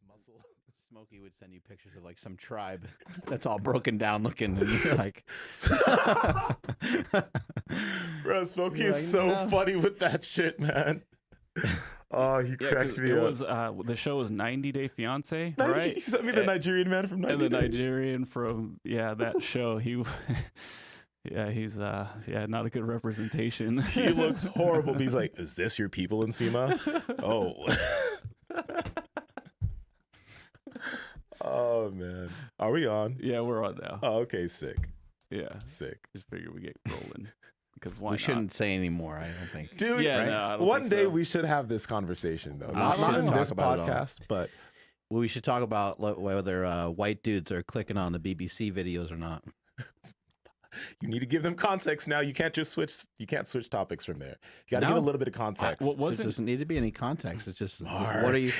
muscle. Smokey would send you pictures of like some tribe that's all broken down looking, and you're like, bro, Smokey You're is like, so no. funny with that shit, man. Oh, he Yeah, cracked 'cause me it up. was the show was 90 Day Fiance, 90 right? He sent me the Nigerian man from 90 And the Day. Nigerian from that show. He yeah, he's not a good representation. He looks horrible. But he's like, "Is this your people, Nsima?" Oh. Oh man, are we on? Yeah, we're on now. Oh, okay, sick, Yeah, sick. just figure we get rolling because why we not? shouldn't say anymore. I don't think. Dude, Yeah, right? no, I don't one think day so. we should have this conversation though. We Not should in talk this about it all. podcast, but Well, we should talk about whether white dudes are clicking on the BBC videos or not. you need to give them context now. You can't just switch. You can't switch topics from there. You got to No. give a little bit of context. What There was it? doesn't need to be any context. It's just Mark. what are you?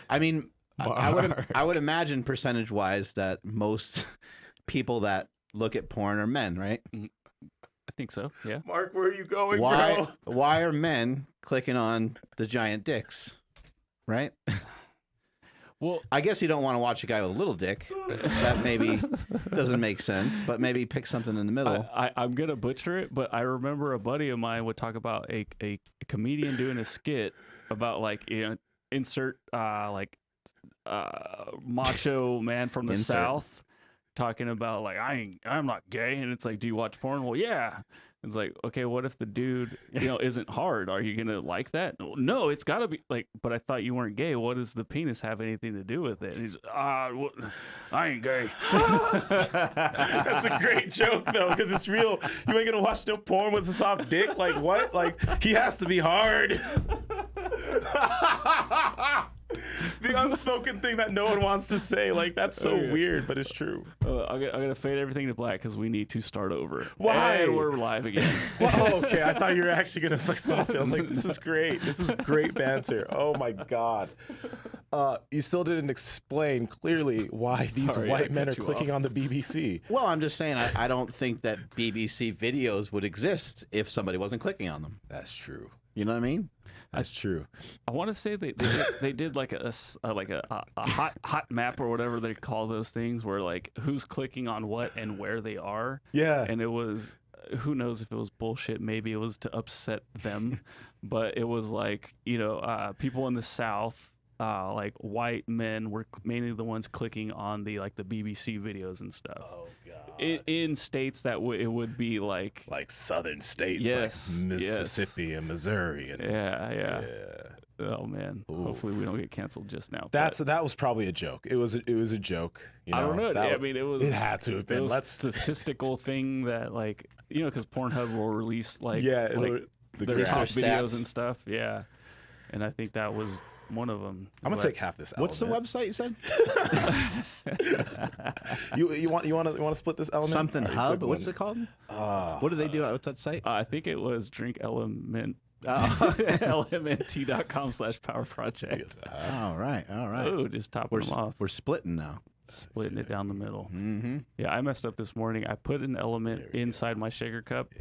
I mean, Mark. I would imagine percentage wise that most people that look at porn are men, right? I think so. Yeah. Mark, where are you going, Why bro? why are men clicking on the giant dicks, right? Well, I guess you don't want to watch a guy with a little dick. That maybe doesn't make sense, but maybe pick something in the middle. I'm gonna butcher it, but I remember a buddy of mine would talk about a comedian doing a skit about insert macho man from the Insert. South talking about like I'm not gay, and it's like, do you watch porn? Well, yeah. It's like, okay, what if the dude isn't hard? Are you gonna like that? No, it's gotta be like. But I thought you weren't gay. What does the penis have anything to do with it? And he's I ain't gay. That's a great joke though, because it's real. You ain't gonna watch no porn with a soft dick. Like what? Like he has to be hard. The unspoken thing that no one wants to say. Like that's so Okay. weird, but it's true. I'm gonna fade everything to black because we need to start over. Why? And we're live again. Oh, okay. I thought you were actually gonna like stop it. I was like, this is great. This is great banter. Oh my god. You still didn't explain clearly why these Sorry, I white men are cut you clicking off. on the BBC. Well, I'm just saying I don't think that BBC videos would exist if somebody wasn't clicking on them. That's true. You know what I mean? That's true. I want to say they did like a hot map or whatever they call those things, where like who's clicking on what and where they are. Yeah. And it was, who knows if it was bullshit? Maybe it was to upset them, but it was like people in the South. Like white men were mainly the ones clicking on the BBC videos and stuff. Oh god. In states that it would be like Southern states, Yes, like Mississippi and Missouri, and yeah. Oh man. Ooh. Hopefully we don't get canceled just now. that was probably a joke. It was a joke. I don't know. That I mean, it had to have it been. was a Let's statistical thing that because Pornhub will release their the top graph. videos Stats. and stuff. Yeah, and I think that was one of them. I'm gonna take half this. What's the element. website you said? You want to split this element? Something All right, Hub. took What's one. it called? What do they do? What's that site? I think it was Drink Element. Oh. LMNT.com/power project. All right. Oh, just topping them off. We're splitting now. Splitting it down the middle. Mm-hmm. Yeah, I messed up this morning. I put an element inside my shaker cup.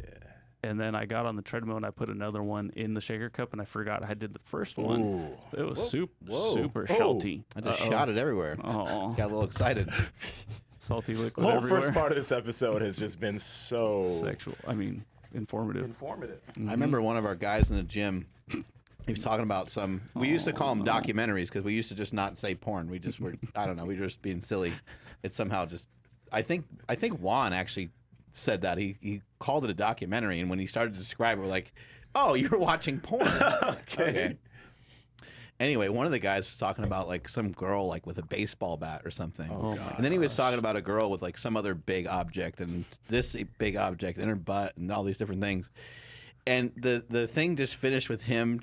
And then I got on the treadmill and I put another one in the shaker cup, and I forgot I did the first one. Ooh. It was Whoa. super Oh. salty. I just shot it everywhere. Oh, Got a little excited. salty The liquid whole everywhere. first part of this episode has just been so Sexual. I mean, informative. informative. I remember one of our guys in the gym. He was talking about we used to call them documentaries because we used to just not say porn. We just were, I don't know, we were just being silly. It somehow just, I think Juan actually said that. He called it a documentary, and when he started to describe it, we're like, oh, you were watching porn. Okay. Anyway, one of the guys was talking about like some girl like with a baseball bat or something. Oh my and then he was talking about a girl with like some other big object and this big object in her butt and all these different things. And the thing just finished with him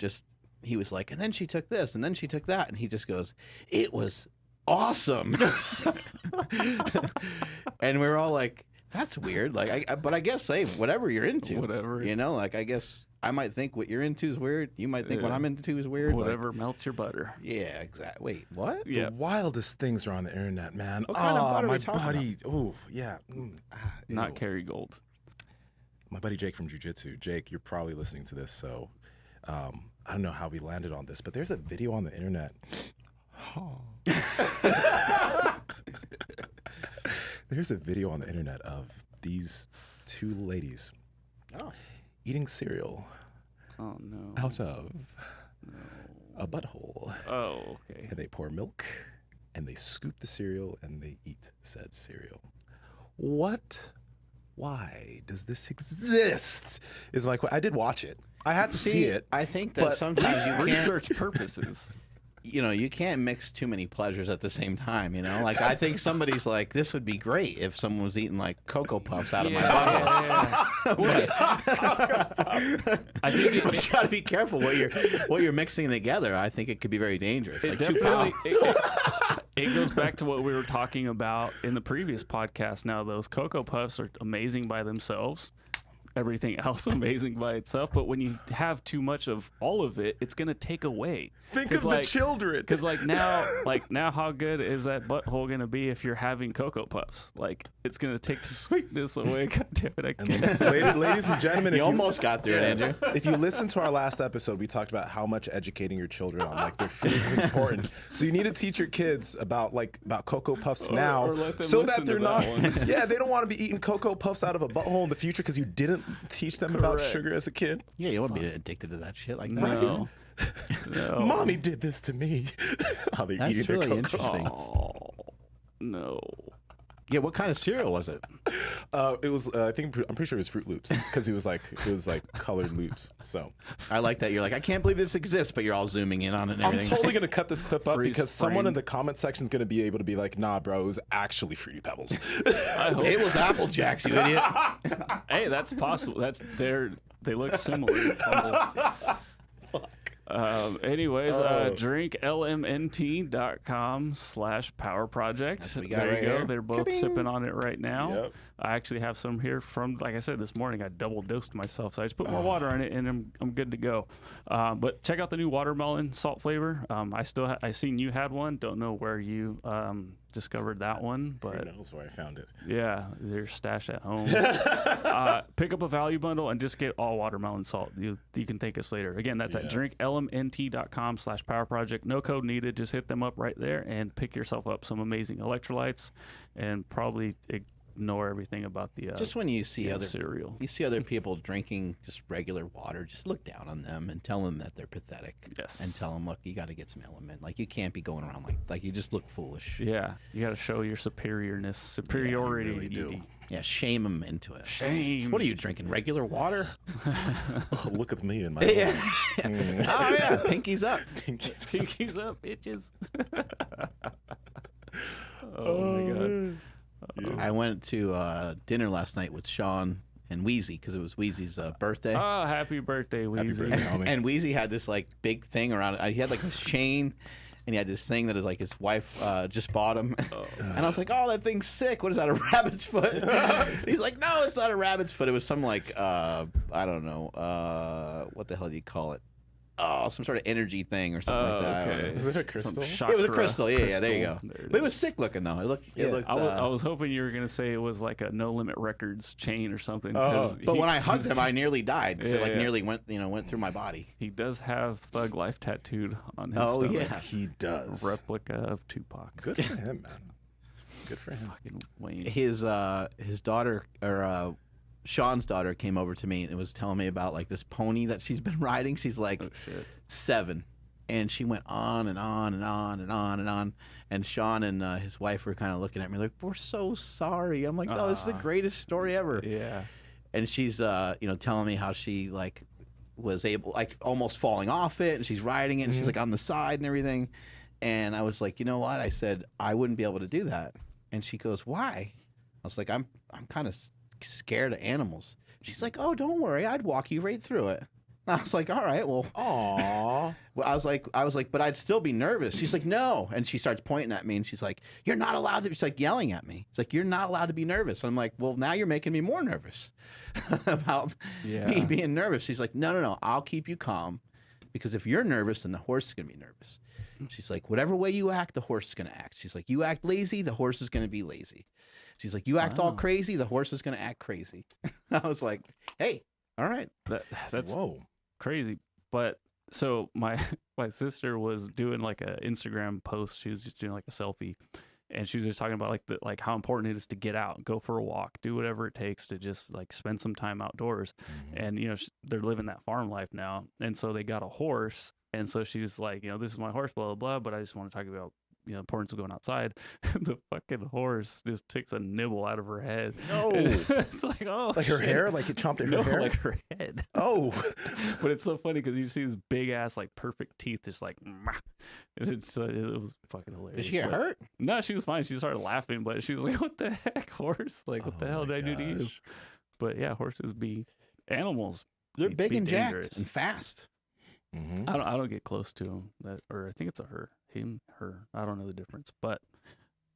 he was like, and then she took this and then she took that, and he just goes, it was awesome. And we were all like, that's weird. Like, but I guess whatever you're into, Whatever. like I guess I might think what you're into is weird. You might think what I'm into is weird. Whatever melts your butter. Yeah, exactly. Wait, what? Yeah. The wildest things are on the internet, man. What kind of butter are my we talking buddy. Oh, yeah. Not Ew. Kerrygold. My buddy Jake from Jiu-Jitsu. Jake, you're probably listening to this, so I don't know how we landed on this, but there's a video on the internet. There's a video on the internet of these two ladies eating cereal Oh no. out of a butthole. Oh, okay. And they pour milk and they scoop the cereal and they eat said cereal. Why does this exist? Is my question. I did watch it. I had to see it. I think that but sometimes you can't, Research purposes. you can't mix too many pleasures at the same time, Like, I think somebody's like, this would be great if someone was eating, like, Cocoa Puffs out of my butthole. I think You got to be careful what you're mixing together. I think it could be very dangerous. it Like, definitely it goes back to what we were talking about in the previous podcast. Now, those Cocoa Puffs are amazing by themselves. Everything else amazing by itself, but when you have too much of all of it, it's gonna take away. Think of the children. Because now, how good is that butthole gonna be if you're having Cocoa Puffs? Like, it's gonna take the sweetness away. God damn it, I can't. Ladies and gentlemen, you almost got through it, Andrew. If you listen to our last episode, we talked about how much educating your children on like their food is important. So you need to teach your kids about Cocoa Puffs now, or let them so listen that they're to not. that one. Yeah, they don't want to be eating Cocoa Puffs out of a butthole in the future because you didn't teach them about Correct. sugar as a kid. Yeah, you won't be addicted to that shit like that. No. No. Mommy did this to me. How they That's eat their really Cocoa interesting. Puffs. Oh, no. Yeah, what kind of cereal was it? It was. I'm pretty sure it was Fruit Loops because it was like colored loops. So I like that. You're like, I can't believe this exists, but you're all zooming in on it and I'm everything. totally gonna cut this clip up Freeze because someone frame. in the comment section is gonna be able to be like, nah, bro, it was actually Fruity Pebbles. I hope. It was Apple Jacks, you idiot. Hey, that's possible. They look similar. Anyways, drink lmnt.com/power project. That's what we got There right you go. here. They're both Ka-bing. sipping on it right now. Yep. I actually have some here from, like I said, this morning. I double dosed myself, so I just put more water in it, and I'm good to go. But check out the new watermelon salt flavor. I seen you had one. Don't know where you discovered that one, Who but knows where I found it? yeah, their stash at home. Pick up a value bundle and just get all watermelon salt. You can thank us later. Again, that's at drinklmnt.com/power project. No code needed. Just hit them up right there and pick yourself up some amazing electrolytes, and probably ignore everything about the Just when you see cereal. other people drinking just regular water, just look down on them and tell them that they're pathetic. Yes. And tell them, look, you got to get some element. Like, you can't be going around like you just look foolish. Yeah, you got to show your superiority. really do. Yeah, shame them into it. Shame. What are you drinking? Regular water? Oh, look at me and my. Yeah. Mm. Oh yeah, pinky's up. Pinkies up, bitches. Oh my god. I went to dinner last night with Sean and Wheezy because it was Wheezy's birthday. Oh, happy birthday, Happy Weezy. birthday, homie. And Wheezy had this like big thing around it. He had like this chain, and he had this thing that is like his wife just bought him. And I was like, "Oh, that thing's sick. What is that? A rabbit's foot?" He's like, "No, it's not a rabbit's foot. It was some like I don't know what the hell do you call it? Oh, some sort of energy thing or something like that. I don't okay. know. Is it a crystal? Some It was a chakra crystal. Yeah, there you go. crystal. There But it is. was sick looking though. It looked. It looked. I was hoping you were gonna say it was like a No Limit Records chain or something. Oh. 'cause But he- when I hugged him, I nearly died because it like Yeah. nearly went through my body. he does have Thug Life tattooed on his Oh, stomach. yeah. He does. Replica of Tupac. Good for him, man. Good for him. Fucking Wayne. His daughter or Sean's daughter came over to me and was telling me about like this pony that she's been riding. She's like Oh shit. 7, and she went on and on and on and on and on. And Sean and his wife were kind of looking at me like, "We're so sorry." I'm like, "No, this is the greatest story ever." Yeah. And she's telling me how she like was able like almost falling off it, and she's riding it, and she's like on the side and everything. And I was like, "You know what?" I said, "I wouldn't be able to do that." And she goes, "Why?" I was like, I'm kind of scared of animals." She's like, "Oh, don't worry, I'd walk you right through it." I was like, "All right, well." Aww. Well, I was like, "But I'd still be nervous." She's like, "No," and she starts pointing at me, and she's like, "You're not allowed to." She's like yelling at me. She's like, "You're not allowed to be nervous." And I'm like, "Well, now you're making me more nervous about me being nervous." She's like, "No, I'll keep you calm, because if you're nervous, then the horse is gonna be nervous." She's like, "Whatever way you act, the horse is gonna act." She's like, "You act lazy, the horse is gonna be lazy." She's like, "You act all crazy, the horse is gonna act crazy." I was like, "Hey, all right." That's Whoa. crazy. But So my sister was doing like a Instagram post. She was just doing like a selfie, and she was just talking about like how important it is to get out, go for a walk, do whatever it takes to just like spend some time outdoors. And they're living that farm life now, and so they got a horse, and so she's like, this is my horse, blah blah blah. But I just want to talk about the importance of going outside. The fucking horse just takes a nibble out of her head. No. It's like, oh, Like her shit. hair? Like it chomped at her No, hair? like her head. Oh. But it's so funny because you see these big ass like perfect teeth just like it was fucking hilarious. Did she get But- hurt? No, she was fine. She started laughing, but she was like, what the heck, horse? Like, what the hell did I do to you? But yeah, horses be animals. They're Be- big be and dangerous. jacked and fast. Mm-hmm. I don't get close to them. Or I think it's a her. I don't know the difference, but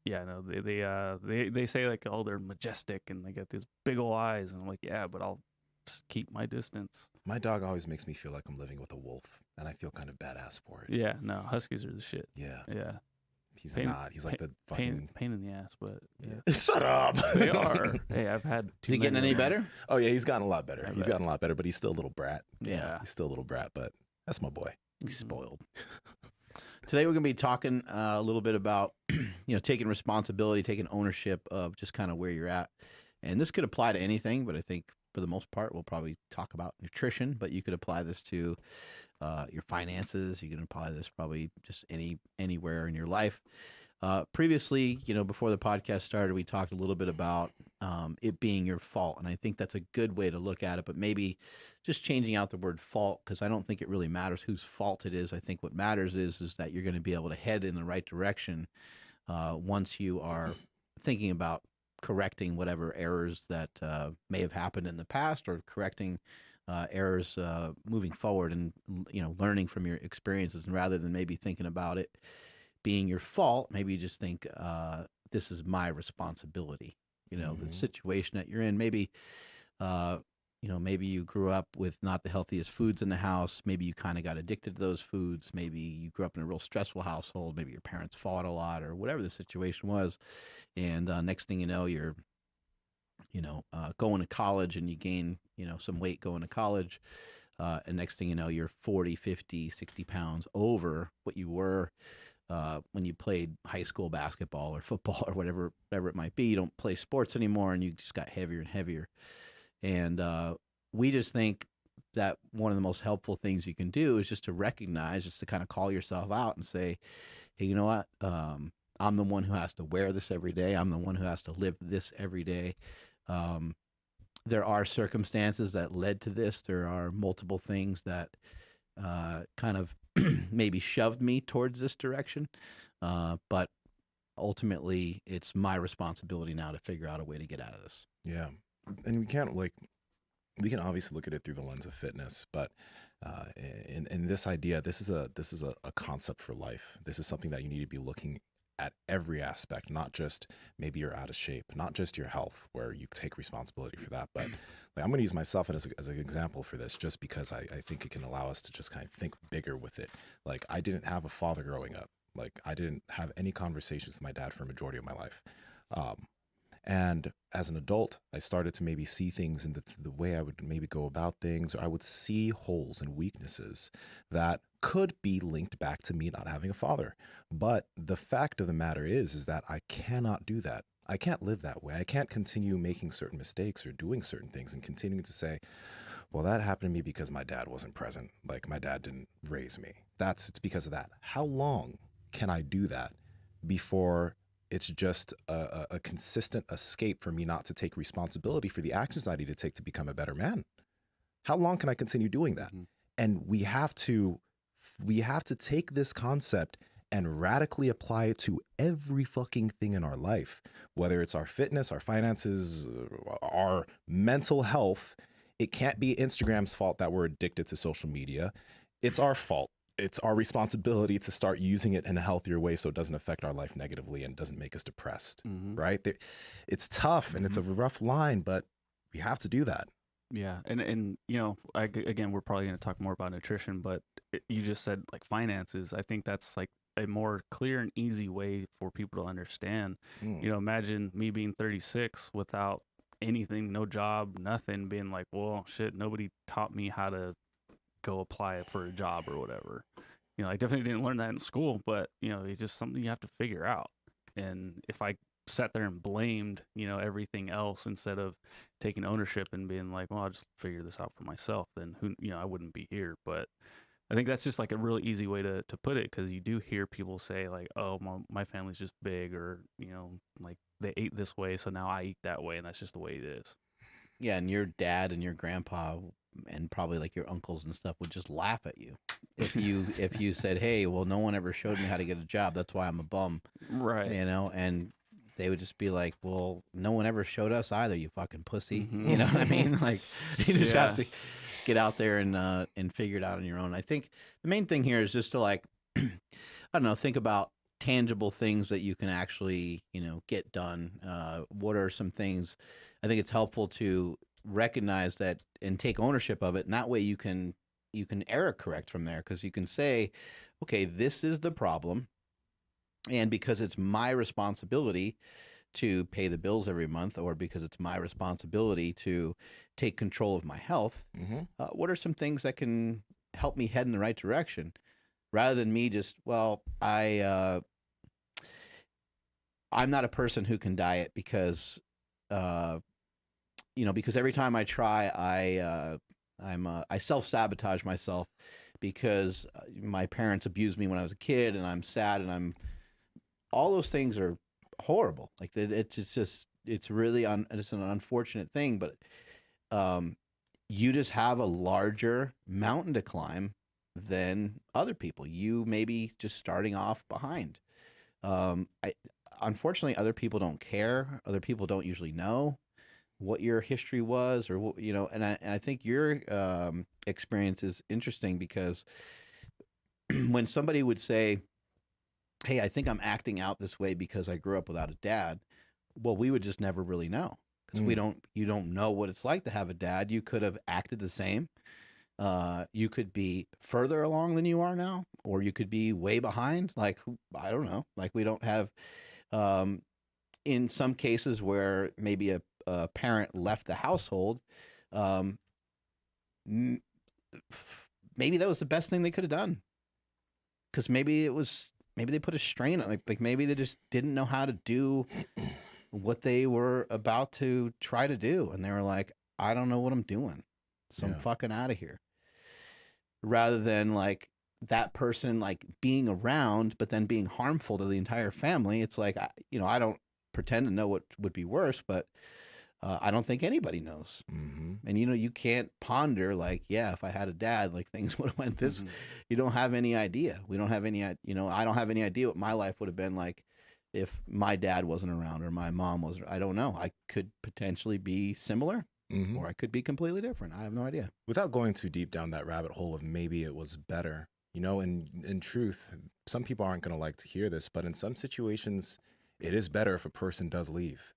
yeah, no, they say like, oh, they're majestic and they got these big old eyes, and I'm like, yeah, but I'll just keep my distance. My dog always makes me feel like I'm living with a wolf, and I feel kind of badass for it. Yeah, no, huskies are the shit. Yeah. Yeah, He's Pain- not. He's like the fucking. pain in the ass, but yeah. Shut up. They are. Hey, I've had. Is he getting any better? Oh yeah, he's gotten a lot better. I He's bet. gotten a lot better, but he's still a little brat. Yeah. He's still a little brat, but that's my boy. He's spoiled. Today we're going to be talking a little bit about, taking responsibility, taking ownership of just kind of where you're at. And this could apply to anything, but I think for the most part, we'll probably talk about nutrition, but you could apply this to your finances. You can apply this probably just anywhere in your life. Previously, before the podcast started, we talked a little bit about it being your fault. And I think that's a good way to look at it, but maybe just changing out the word fault, because I don't think it really matters whose fault it is. I think what matters is that you're going to be able to head in the right direction once you are thinking about correcting whatever errors that may have happened in the past, or correcting errors moving forward, and learning from your experiences. And rather than maybe thinking about it being your fault, maybe you just think this is my responsibility. The situation that you're in. Maybe maybe you grew up with not the healthiest foods in the house. Maybe you kind of got addicted to those foods. Maybe you grew up in a real stressful household. Maybe your parents fought a lot, or whatever the situation was. And next thing you know, you're going to college, and you gain some weight going to college. And next thing you know, you're 40, 50, 60 pounds over what you were when you played high school basketball or football or whatever it might be. You don't play sports anymore, and you just got heavier and heavier. And we just think that one of the most helpful things you can do is just to recognize, just to kind of call yourself out and say, hey, you know what? I'm the one who has to wear this every day. I'm the one who has to live this every day. There are circumstances that led to this. There are multiple things that kind of maybe shoved me towards this direction. But ultimately, it's my responsibility now to figure out a way to get out of this. Yeah. And we can obviously look at it through the lens of fitness, but in this idea, this is a concept for life. This is something that you need to be looking at every aspect, not just maybe you're out of shape, not just your health, where you take responsibility for that. But I'm going to use myself as an example for this, just because I think it can allow us to just kind of think bigger with it. Like, I didn't have a father growing up. Like, I didn't have any conversations with my dad for a majority of my life. And as an adult, I started to maybe see things in the way I would maybe go about things, or I would see holes and weaknesses that could be linked back to me not having a father. But the fact of the matter is that I cannot do that. I can't live that way. I can't continue making certain mistakes or doing certain things and continuing to say, well, that happened to me because my dad wasn't present. Like, my dad didn't raise me. It's because of that. How long can I do that before it's just a consistent escape for me not to take responsibility for the actions I need to take to become a better man? How long can I continue doing that? Mm-hmm. And we have to take this concept and radically apply it to every fucking thing in our life, whether it's our fitness, our finances, our mental health. It can't be Instagram's fault that we're addicted to social media. It's our fault. It's our responsibility to start using it in a healthier way so it doesn't affect our life negatively and doesn't make us depressed, right? It's tough and it's a rough line, but we have to do that. Yeah. And again, we're probably going to talk more about nutrition, but you just said like finances. I think that's like a more clear and easy way for people to understand. Imagine me being 36 without anything, no job, nothing, being like, well, shit, nobody taught me how to go apply for a job or whatever. You know, I definitely didn't learn that in school, but you know, it's just something you have to figure out. And if I sat there and blamed, you know, everything else instead of taking ownership and being like, well, I'll just figure this out for myself, then who, you know, I wouldn't be here. But I think that's just like a really easy way to put it, because you do hear people say like, oh, my family's just big, or, you know, like they ate this way, so now I eat that way, and that's just the way it is. Yeah, and your dad and your grandpa and probably like your uncles and stuff would just laugh at you if you said, "Hey, well, no one ever showed me how to get a job. That's why I'm a bum." Right. You know, and they would just be like, "Well, no one ever showed us either, you fucking pussy." Mhm. You know what I mean? Like, you just have Yeah. to get out there and figure it out on your own. I think the main thing here is just to like, I don't know, think about tangible things that you can actually, you know, get done. What are some things? I think it's helpful to recognize that and take ownership of it. And that way you can error correct from there, because you can say, okay, this is the problem. And because it's my responsibility to pay the bills every month, or because it's my responsibility to take control of my health, what are some things that can help me head in the right direction, rather than me just, well, I'm not a person who can diet because, you know, because every time I try, I self-sabotage myself because my parents abused me when I was a kid, and I'm sad, and all those things are horrible. Like it's just, it's really it's an unfortunate thing, but you just have a larger mountain to climb than other people. You may be just starting off behind. I Unfortunately, other people don't care. Other people don't usually know what your history was, or you know. And I think your experience is interesting, because when somebody would say, hey, I think I'm acting out this way because I grew up without a dad. Well, we would just never really know, because you don't know what it's like to have a dad. You could have acted the same. You could be further along than you are now, or you could be way behind. Like, I don't know. Like, we don't have, in some cases where maybe a parent left the household, um, maybe that was the best thing they could have done, because maybe they put a strain on, like maybe they just didn't know how to do what they were about to try to do, and they were like, I don't know what I'm doing, so I'm fucking out of here. Rather than like that person like being around but then being harmful to the entire family. It's like, you know, I don't pretend to know what would be worse, but I don't think anybody knows. And you know, you can't ponder like, yeah, if I had a dad, like things would have went this. You don't have any idea. We don't have any, you know, I don't have any idea what my life would have been like if my dad wasn't around, or my mom wasn't. I don't know. I could potentially be similar, or I could be completely different. I have no idea. Without going too deep down that rabbit hole of maybe it was better, you know, in truth, some people aren't going to like to hear this, but in some situations, it is better if a person does leave.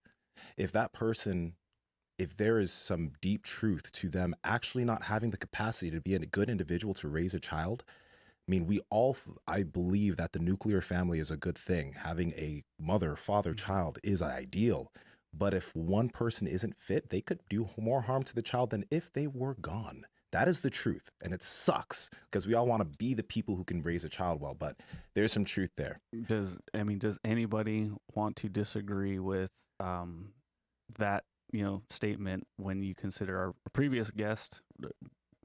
If that person, if there is some deep truth to them actually not having the capacity to be a good individual to raise a child, I mean, I believe that the nuclear family is a good thing. Having a mother, father, child is ideal. But if one person isn't fit, they could do more harm to the child than if they were gone. That is the truth. And it sucks, because we all want to be the people who can raise a child well, but there's some truth there. Does anybody want to disagree with that, you know, statement when you consider our previous guest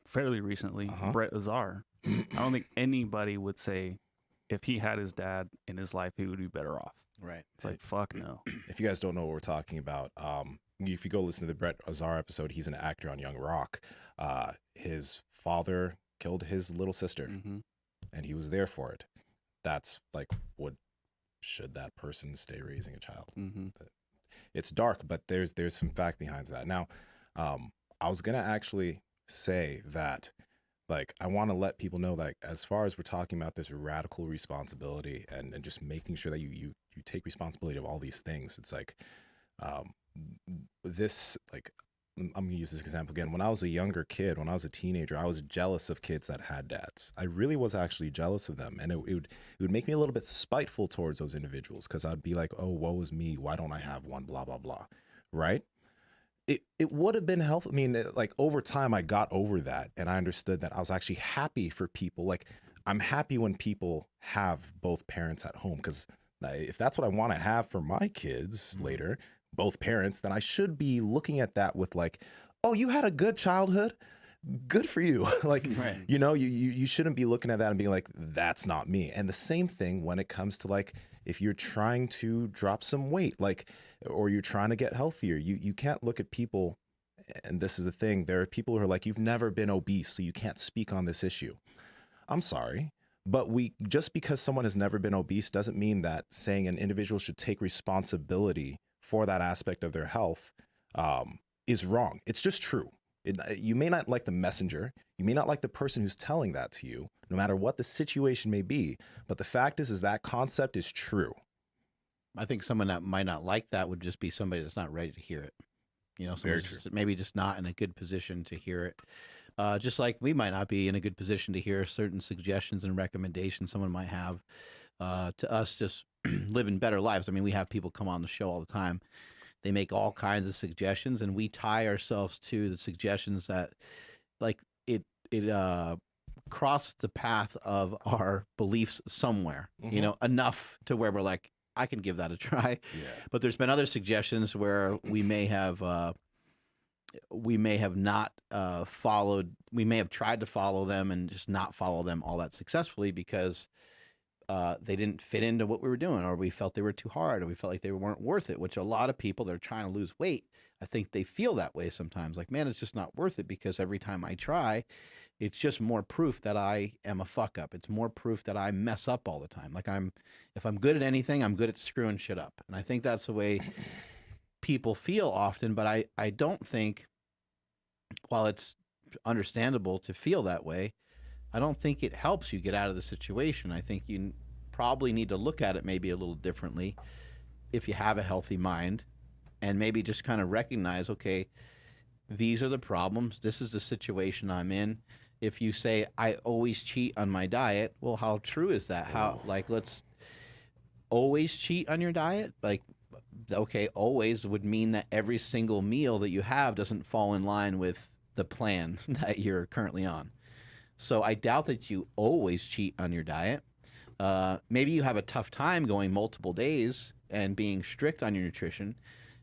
fairly recently, Brett Azar? I don't think anybody would say if he had his dad in his life, he would be better off. Right. It's like, fuck no. If you guys don't know what we're talking about, if you go listen to the Brett Azar episode, he's an actor on Young Rock. His father killed his little sister, and he was there for it. That's like, should that person stay raising a child? It's dark, but there's some fact behind that. Now, I was gonna actually say that, like, I want to let people know, like, as far as we're talking about this radical responsibility and just making sure that you take responsibility of all these things, it's like, this, like, I'm going to use this example again. When I was a younger kid, when I was a teenager, I was jealous of kids that had dads. I really was actually jealous of them. And it would make me a little bit spiteful towards those individuals, because I'd be like, oh, woe is me. Why don't I have one? Blah, blah, blah. Right? it would have been helpful. I mean, like over time, I got over that, and I understood that I was actually happy for people. Like, I'm happy when people have both parents at home, because if that's what I want to have for my kids later, both parents, then I should be looking at that with like, oh, you had a good childhood. Good for you. Like, Right. you know, you shouldn't be looking at that and being like, that's not me. And the same thing when it comes to like, if you're trying to drop some weight, like, or you're trying to get healthier, you can't look at people. And this is the thing. There are people who are like, you've never been obese, so you can't speak on this issue. I'm sorry, but just because someone has never been obese doesn't mean that saying an individual should take responsibility for that aspect of their health is wrong. It's just true. You may not like the messenger. You may not like the person who's telling that to you, no matter what the situation may be. But the fact is that concept is true. I think someone that might not like that would just be somebody that's not ready to hear it. You know, Very someone's maybe just not in a good position to hear it. Just like we might not be in a good position to hear certain suggestions and recommendations someone might have to us just living better lives. I mean, we have people come on the show all the time. They make all kinds of suggestions, and we tie ourselves to the suggestions that, like, it cross the path of our beliefs somewhere, you know, enough to where we're like, I can give that a try. Yeah. But there's been other suggestions where we may have not followed. We may have tried to follow them and just not follow them all that successfully because they didn't fit into what we were doing, or we felt they were too hard, or we felt like they weren't worth it, which a lot of people that are trying to lose weight, I think they feel that way sometimes. Like, man, it's just not worth it because every time I try, it's just more proof that I am a fuck up. It's more proof that I mess up all the time. Like, if I'm good at anything, I'm good at screwing shit up. And I think that's the way people feel often, but I don't think, while it's understandable to feel that way, I don't think it helps you get out of the situation. I think you probably need to look at it maybe a little differently if you have a healthy mind, and maybe just kind of recognize, okay, these are the problems. This is the situation I'm in. If you say, I always cheat on my diet, well, how true is that? How, like, let's always cheat on your diet? Like, okay, always would mean that every single meal that you have doesn't fall in line with the plan that you're currently on. So I doubt that you always cheat on your diet. Maybe you have a tough time going multiple days and being strict on your nutrition.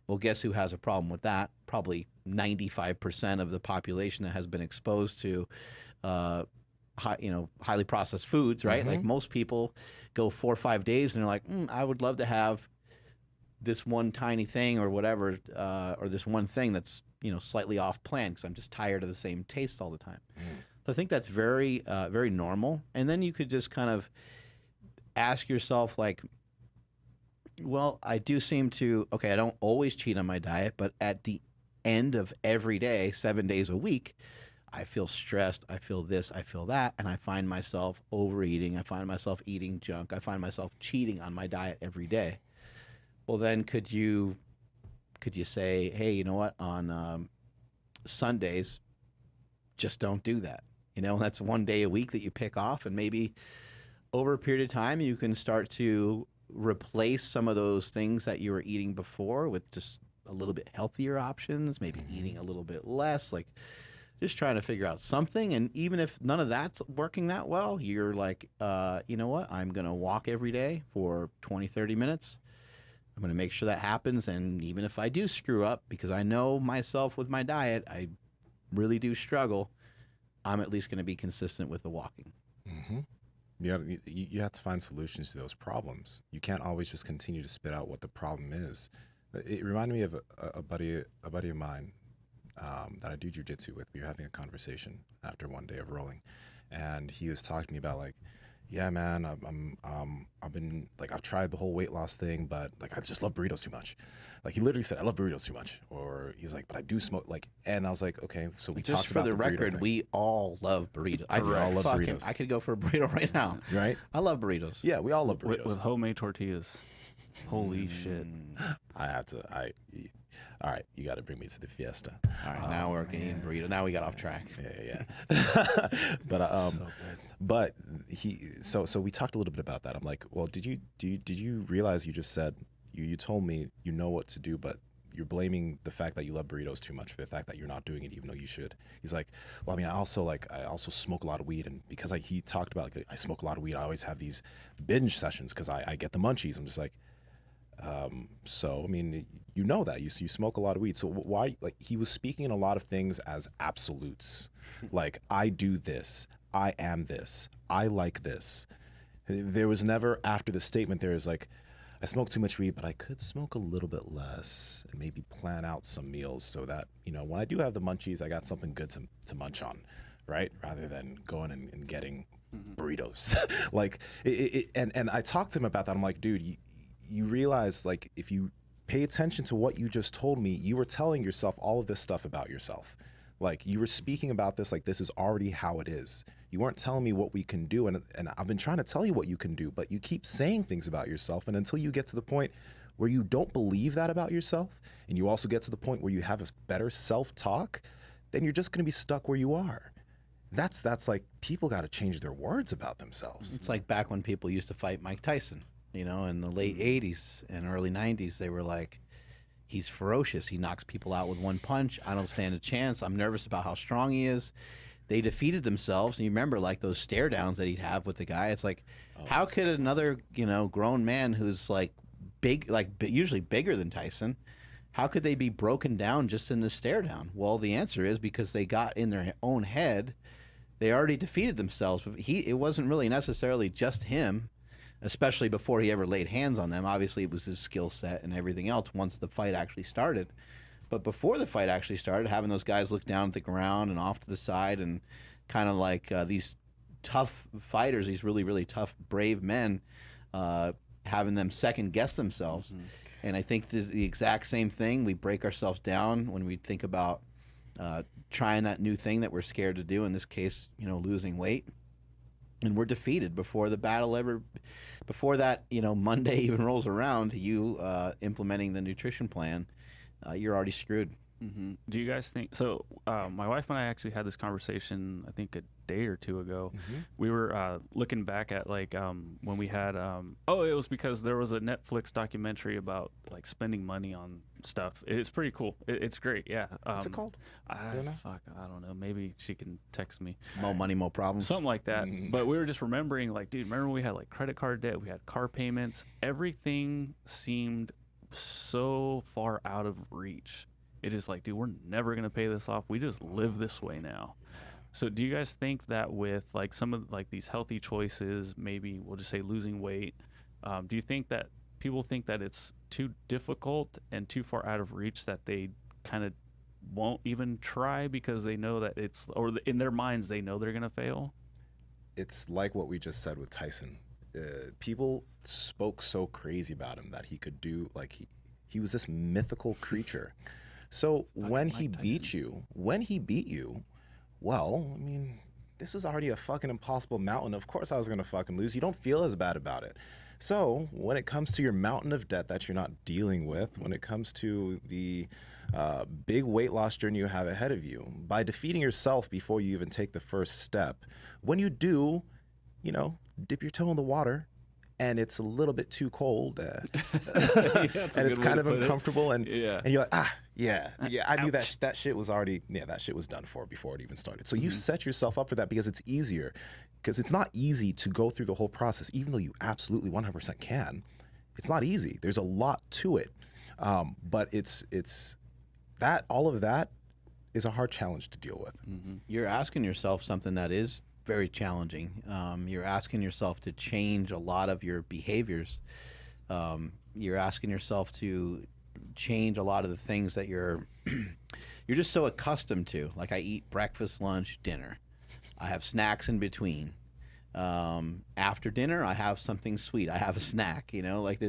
Well, guess who has a problem with that? Probably 95% of the population that has been exposed to highly processed foods, right? Like, most people go 4 or 5 days and they're like, I would love to have this one tiny thing or whatever, or this one thing that's, slightly off plan because I'm just tired of the same taste all the time. So I think that's very, very normal. And then you could just kind of ask yourself, like, well, I do seem to, okay, I don't always cheat on my diet, but at the end of every day, 7 days a week, I feel stressed, I feel this, I feel that, and I find myself overeating, I find myself eating junk, I find myself cheating on my diet every day. Well, then could you say, hey, you know what, on Sundays, just don't do that. That's 1 day a week that you pick off, and maybe over a period of time, you can start to replace some of those things that you were eating before with just a little bit healthier options, maybe eating a little bit less, like just trying to figure out something. And even if none of that's working that well, you're like, you know what, I'm going to walk every day for 20, 30 minutes. I'm going to make sure that happens. And even if I do screw up, because I know myself with my diet, I really do struggle, I'm at least going to be consistent with the walking. Mm-hmm. You have to find solutions to those problems. You can't always just continue to spit out what the problem is. It reminded me of a buddy of mine that I do jujitsu with. We were having a conversation after 1 day of rolling, and he was talking to me about, like, yeah, man, I've been, like, I've tried the whole weight loss thing, but, like, I just love burritos too much. Like, he literally said, I love burritos too much. Or he's like, but I do smoke, like, and I was like, okay, so we just talked for about the record, thing. we all love burritos. I all love burritos. I could go for a burrito right now. Right? I love burritos. Yeah, we all love burritos. With homemade tortillas. Holy shit. All right, you got to bring me to the fiesta. All right, now we're getting burrito. Now we got off track. Yeah. But so we talked a little bit about that. I'm like, well, did you realize you just said, you told me you know what to do, but you're blaming the fact that you love burritos too much for the fact that you're not doing it even though you should. He's like, well, I mean, I also smoke a lot of weed, and because he talked about like, I smoke a lot of weed, I always have these binge sessions because I get the munchies. I'm just like, so I mean, you know that you smoke a lot of weed, so why? Like, he was speaking in a lot of things as absolutes, like, I do this, I am this, I like this. There was never, after the statement, there was like, I smoke too much weed, but I could smoke a little bit less and maybe plan out some meals so that, you know, when I do have the munchies, I got something good to munch on, right? Rather than going and getting burritos. Like, and I talked to him about that. I'm like, dude, you realize, like, if you pay attention to what you just told me, you were telling yourself all of this stuff about yourself. Like, you were speaking about this like this is already how it is. You weren't telling me what we can do, and I've been trying to tell you what you can do, but you keep saying things about yourself, and until you get to the point where you don't believe that about yourself, and you also get to the point where you have a better self-talk, then you're just going to be stuck where you are. That's like, people got to change their words about themselves. It's like back when people used to fight Mike Tyson, you know, in the late 80s and early 90s. They were like, he's ferocious. He knocks people out with one punch. I don't stand a chance. I'm nervous about how strong he is. They defeated themselves. And you remember, like, those stare downs that he'd have with the guy. It's like, how could another, you know, grown man who's like big, like usually bigger than Tyson, how could they be broken down just in the stare down? Well, the answer is because they got in their own head. They already defeated themselves. It wasn't really necessarily just him, especially before he ever laid hands on them. Obviously, it was his skill set and everything else once the fight actually started. But before the fight actually started, having those guys look down at the ground and off to the side and kind of like these tough fighters, these really, really tough, brave men, having them second guess themselves. And I think this is the exact same thing. We break ourselves down when we think about trying that new thing that we're scared to do, in this case, you know, losing weight. And we're defeated before the battle before that, you know, Monday even rolls around to you implementing the nutrition plan. You're already screwed. Do you guys think so? My wife and I actually had this conversation, I think a day or two ago. We were looking back at like when we had it was because there was a Netflix documentary about like spending money on stuff. It's pretty cool. It's great. Yeah. What's it called? I don't know. Maybe she can text me. More money, more problems. Something like that. But we were just remembering, like, dude, remember when we had like credit card debt, we had car payments, everything seemed so far out of reach. It is like, dude, we're never going to pay this off. We just live this way now. So do you guys think that with like some of like these healthy choices, maybe we'll just say losing weight, do you think that people think that it's too difficult and too far out of reach that they kind of won't even try because they know that it's, or in their minds, they know they're going to fail? It's like what we just said with Tyson. People spoke so crazy about him that he could do, like, he was this mythical creature. So when he beat you, well, I mean, this was already a fucking impossible mountain. Of course I was going to fucking lose. You don't feel as bad about it. So when it comes to your mountain of debt that you're not dealing with, when it comes to the big weight loss journey you have ahead of you, by defeating yourself before you even take the first step, when you do, you know, dip your toe in the water, and it's a little bit too cold, and it's kind of uncomfortable, and you're like, I knew that shit was already, that shit was done for before it even started. So you set yourself up for that because it's easier, because it's not easy to go through the whole process, even though you absolutely 100% can. It's not easy. There's a lot to it, but it's that, all of that is a hard challenge to deal with. You're asking yourself something that is very challenging. You're asking yourself to change a lot of your behaviors. You're asking yourself to change a lot of the things that you're just so accustomed to. Like, I eat breakfast, lunch, dinner. I have snacks in between. After dinner, I have something sweet. I have a snack, you know, like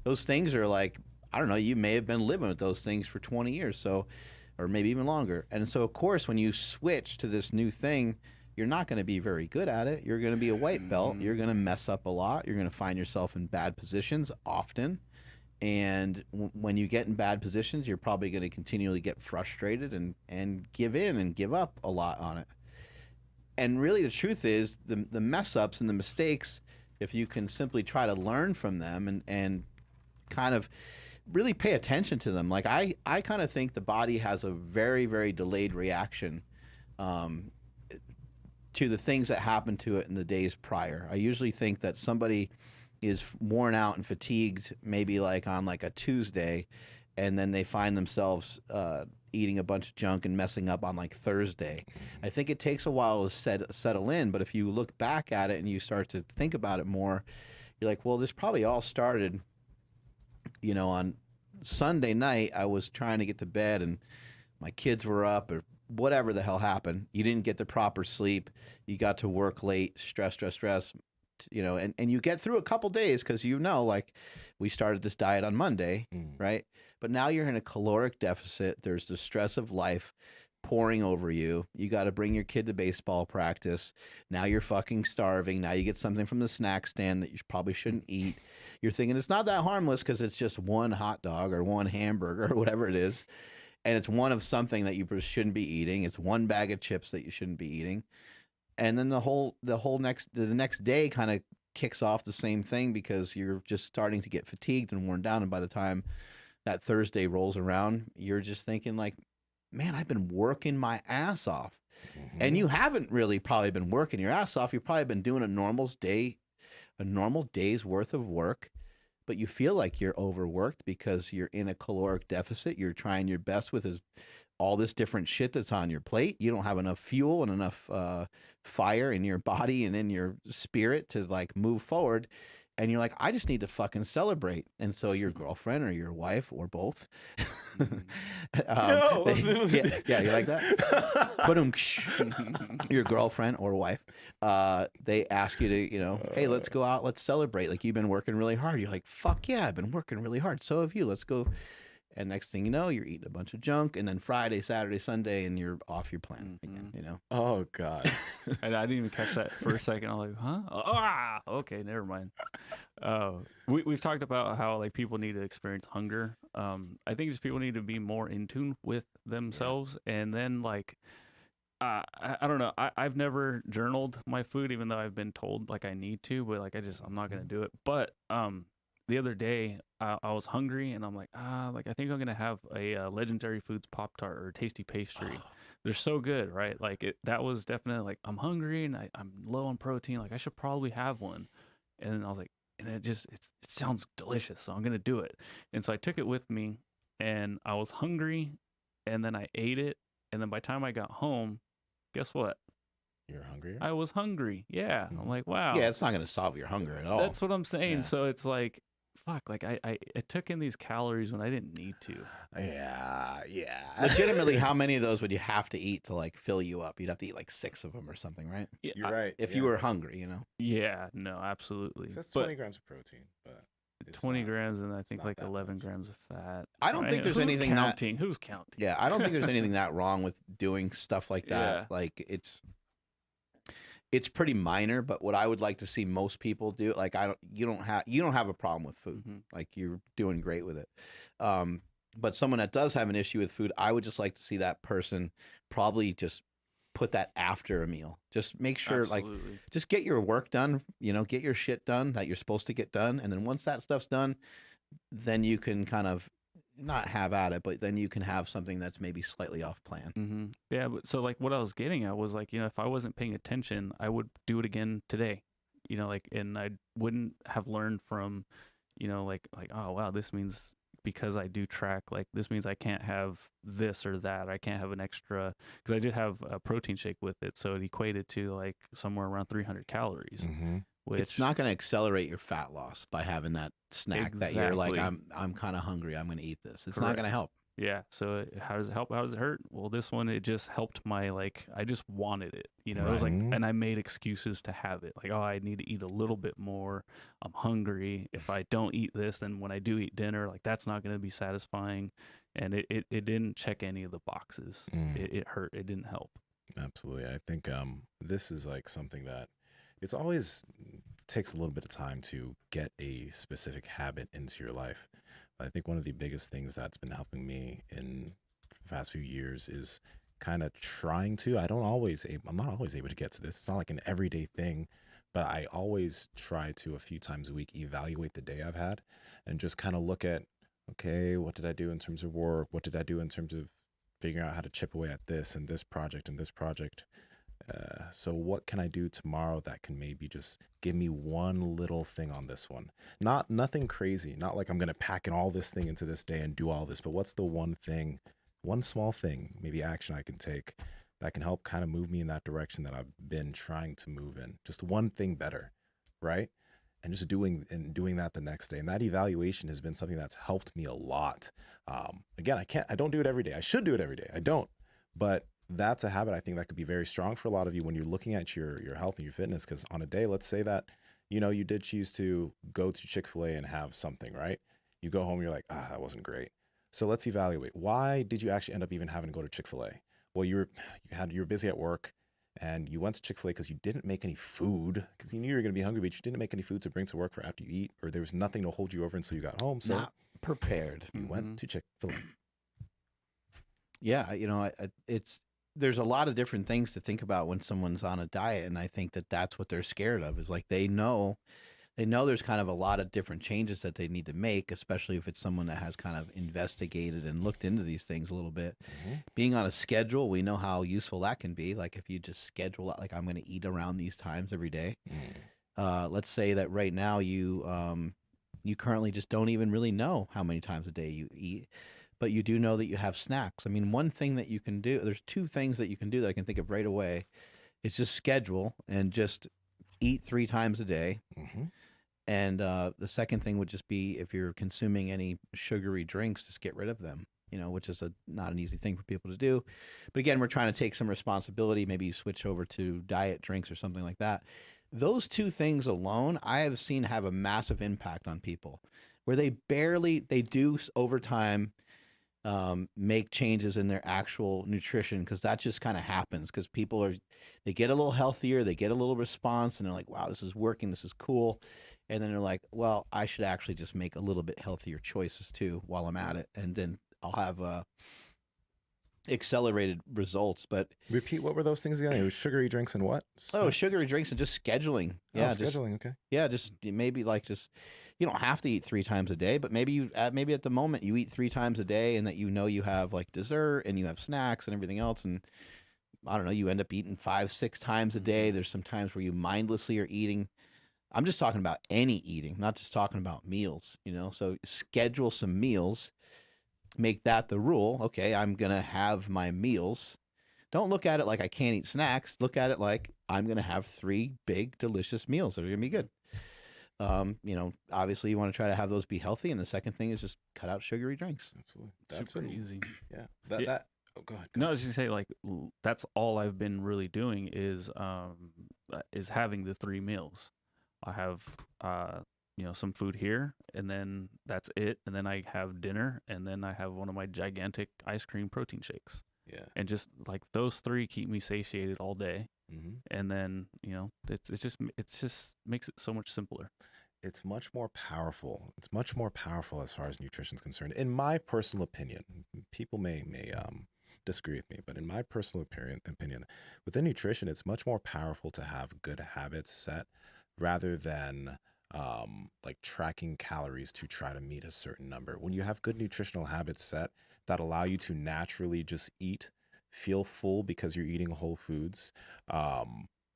those things are like, I don't know, you may have been living with those things for 20 years, so, or maybe even longer. And so, of course, when you switch to this new thing, you're not going to be very good at it. You're going to be a white belt. You're going to mess up a lot. You're going to find yourself in bad positions often. And when you get in bad positions, you're probably going to continually get frustrated and give in and give up a lot on it. And really the truth is the mess ups and the mistakes, if you can simply try to learn from them and kind of really pay attention to them. Like I kind of think the body has a very, very delayed reaction um, to the things that happen to it in the days prior. I usually think that somebody is worn out and fatigued maybe like on like a Tuesday, and then they find themselves eating a bunch of junk and messing up on like Thursday. I think it takes a while to settle in, but if you look back at it and you start to think about it more, you're like, well, this probably all started, you know, on Sunday night. I was trying to get to bed and my kids were up or whatever the hell happened. You didn't get the proper sleep. You got to work late, stress, you know, and you get through a couple days because, you know, like we started this diet on Monday, right? But now you're in a caloric deficit. There's the stress of life pouring over you. You got to bring your kid to baseball practice. Now you're fucking starving. Now you get something from the snack stand that you probably shouldn't eat. You're thinking it's not that harmless because it's just one hot dog or one hamburger or whatever it is. And it's one of something that you shouldn't be eating. It's one bag of chips that you shouldn't be eating. And then the next day kind of kicks off the same thing because you're just starting to get fatigued and worn down. And by the time that Thursday rolls around, you're just thinking like, man, I've been working my ass off. And you haven't really probably been working your ass off. You've probably been doing a normal day's worth of work, but you feel like you're overworked because you're in a caloric deficit. You're trying your best with all this different shit that's on your plate. You don't have enough fuel and enough fire in your body and in your spirit to like move forward. And you're like, I just need to fucking celebrate. And so your girlfriend or your wife or both, No. yeah, you like that? But your girlfriend or wife, they ask you to, you know, hey, let's go out, let's celebrate. Like you've been working really hard. You're like, fuck yeah, I've been working really hard. So have you. Let's go. And next thing you know, you're eating a bunch of junk, and then Friday, Saturday, Sunday, and you're off your plan again, you know? Oh, God. And I didn't even catch that for a second. I'm like, huh? Okay, never mind. We've talked about how like people need to experience hunger. I think just people need to be more in tune with themselves, and then like, I don't know. I've never journaled my food, even though I've been told like I need to, but like I'm not gonna do it. But the other day I was hungry and I'm like, like I think I'm gonna have a Legendary Foods Pop-Tart or Tasty Pastry. They're so good, right? Like that was definitely like, I'm hungry and I'm low on protein. Like I should probably have one. And then I was like, and it sounds delicious, so I'm gonna do it. And so I took it with me, and I was hungry, and then I ate it, and then by the time I got home, guess what? You're hungrier? I was hungry. Yeah. I'm like, wow. Yeah, it's not going to solve your hunger at all. That's what I'm saying. Yeah. So it's like, fuck, like I took in these calories when I didn't need to. Yeah. Legitimately, how many of those would you have to eat to like fill you up? You'd have to eat like 6 of them or something, right? Yeah, You're right. If you were hungry, you know? Yeah, no, absolutely. So that's But 20 grams of protein, but it's 20 not- grams and I think not like that 11 much. grams of fat. I don't think there's Who's anything counting? Who's counting? Yeah, I don't think there's anything that wrong with doing stuff like that. Yeah. Like it's pretty minor, but what I would like to see most people do, like you don't have a problem with food. Mhm. Like you're doing great with it. But someone that does have an issue with food, I would just like to see that person probably just put that after a meal. Just make sure like Absolutely. just get your work done, you know, get your shit done that you're supposed to get done. And then once that stuff's done, then you can kind of not have at it, but then you can have something that's maybe slightly off plan. Mm-hmm. Yeah, but so like what I was getting at was like, you know, if I wasn't paying attention, I would do it again today, you know, like, and I wouldn't have learned from, you know, like, oh wow, this means because I do track, like this means I can't have this or that. I can't have an extra, because I did have a protein shake with it, so it equated to like somewhere around 300 calories. Mm-hmm. Which It's not going to accelerate your fat loss by having that snack that you're like, Exactly. I'm kind of hungry, I'm going to eat this. It's not Correct. going to help. Yeah. So how does it help? How does it hurt? Well, this one, it just helped my, like, I just wanted it, you know, it was like, Right. and I made excuses to have it. Like, oh, I need to eat a little bit more. I'm hungry. If I don't eat this, then when I do eat dinner, like that's not going to be satisfying. And it didn't check any of the boxes. It hurt. It didn't help. Absolutely. I think this is like something that it's always takes a little bit of time to get a specific habit into your life. I think one of the biggest things that's been helping me in the past few years is kind of trying to, I'm not always able to get to this. It's not like an everyday thing, but I always try to a few times a week evaluate the day I've had and just kind of look at Okay, what did I do in terms of work? What did I do in terms of figuring out how to chip away at this and this project and this project? So what can I do tomorrow that can maybe just give me one little thing on this one? Nothing crazy. Not like I'm gonna pack in all this thing into this day and do all this, but what's the one thing, one small thing, maybe action I can take that can help kind of move me in that direction that I've been trying to move in? Just one thing better, right? And just doing that the next day. And that evaluation has been something that's helped me a lot. Again, I don't do it every day. I should do it every day. I don't, but that's a habit I think that could be very strong for a lot of you when you're looking at your health and your fitness. Because on a day, let's say that, you did choose to go to Chick-fil-A and have something, right? You go home, you're like, that wasn't great. So let's evaluate. Why did you actually end up even having to go to Chick-fil-A? Well, you were busy at work and you went to Chick-fil-A because you didn't make any food because you knew you were going to be hungry, but you didn't make any food to bring to work for after you eat, or there was nothing to hold you over until you got home. So Not prepared. you went to Chick-fil-A. Yeah, there's a lot of different things to think about when someone's on a diet, and I think that that's what they're scared of, is like they know there's kind of a lot of different changes that they need to make, especially if it's someone that has kind of investigated and looked into these things a little bit. Being on a schedule, we know how useful that can be. Like if you just schedule out, like I'm going to eat around these times every day. Let's say that right now you currently just don't even really know how many times a day you eat, but you do know that you have snacks. I mean, one thing that you can do, there's two things that you can do that I can think of right away. It's just schedule and just eat 3 times a day. And the second thing would just be, if you're consuming any sugary drinks, just get rid of them, which is not an easy thing for people to do. But again, we're trying to take some responsibility. Maybe you switch over to diet drinks or something like that. Those 2 things alone, I have seen have a massive impact on people, where they do over time make changes in their actual nutrition, because that just kind of happens, because they get a little healthier, they get a little response, and they're like, wow, this is working, this is cool. And then they're like, well, I should actually just make a little bit healthier choices too while I'm at it, and then I'll have accelerated results. But Repeat, what were those things again? It was sugary drinks and what? Sugary drinks and just scheduling. Yeah, scheduling. Okay. Yeah, just maybe you don't have to eat 3 times a day, but maybe maybe at the moment you eat 3 times a day, and that you have like dessert and you have snacks and everything else, and I don't know, you end up eating 5-6 times a day. There's some times where you mindlessly are eating. I'm just talking about any eating, not just talking about meals, So schedule some meals, make that the rule. Okay, I'm going to have my meals. Don't look at it like I can't eat snacks. Look at it like I'm going to have 3 big, delicious meals that are going to be good. Obviously you want to try to have those be healthy. And the second thing is just cut out sugary drinks. Absolutely. That's super easy. Yeah. Oh, go ahead. No, I was just say, like, that's all I've been really doing is having the 3 meals. I have some food here, and then that's it. And then I have dinner, and then I have one of my gigantic ice cream protein shakes. Yeah. And just like those 3 keep me satiated all day. And then, it just makes it so much simpler. It's much more powerful. It's much more powerful as far as nutrition is concerned. In my personal opinion, people may disagree with me, but in my personal opinion, within nutrition, it's much more powerful to have good habits set rather than like tracking calories to try to meet a certain number. When you have good nutritional habits set that allow you to naturally just eat, feel full because you're eating whole foods,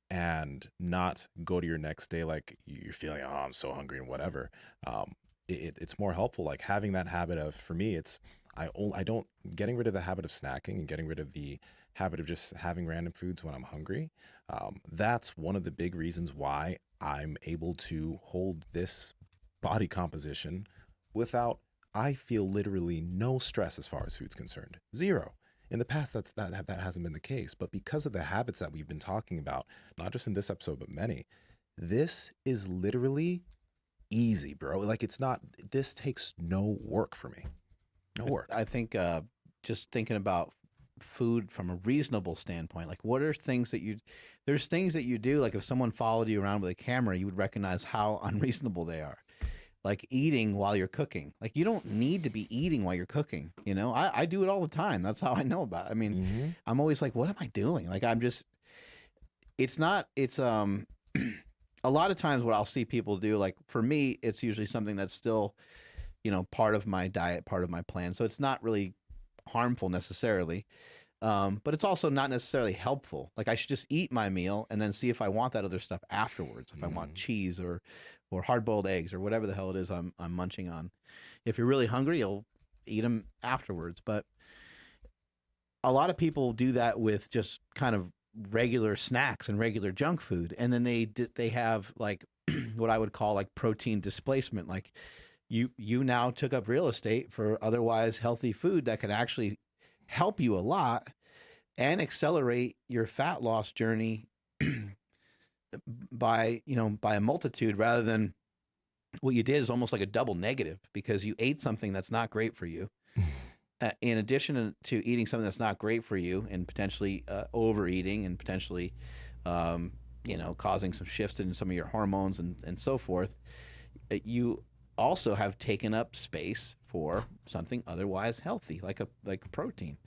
and not go to your next day like you're feeling, oh, I'm so hungry and whatever. It's more helpful. Like having that habit of, for me, getting rid of the habit of snacking and getting rid of the habit of just having random foods when I'm hungry. That's one of the big reasons why I'm able to hold this body composition without, I feel literally no stress as far as food's concerned. 0. In the past, that hasn't been the case. But because of the habits that we've been talking about, not just in this episode, but many, this is literally easy, bro. Like this takes no work for me. No work. I think just thinking about food from a reasonable standpoint, like what are things that there's things that you do, like if someone followed you around with a camera, you would recognize how unreasonable they are. Like eating while you're cooking. Like you don't need to be eating while you're cooking. I do it all the time. That's how I know about it. I mean, I'm always like, what am I doing? Like it's a lot of times what I'll see people do, like for me, it's usually something that's still part of my diet, part of my plan. So it's not really harmful necessarily. But it's also not necessarily helpful. Like I should just eat my meal and then see if I want that other stuff afterwards. If I want cheese or hard-boiled eggs or whatever the hell it is I'm munching on. If you're really hungry, you'll eat them afterwards. But a lot of people do that with just kind of regular snacks and regular junk food, and then they have like what I would call like protein displacement. Like you now took up real estate for otherwise healthy food that can actually help you a lot and accelerate your fat loss journey by a multitude, rather than what you did is almost like a double negative, because you ate something that's not great for you. In addition to eating something that's not great for you and potentially overeating and potentially, causing some shifts in some of your hormones and so forth, you also have taken up space for something otherwise healthy, like protein.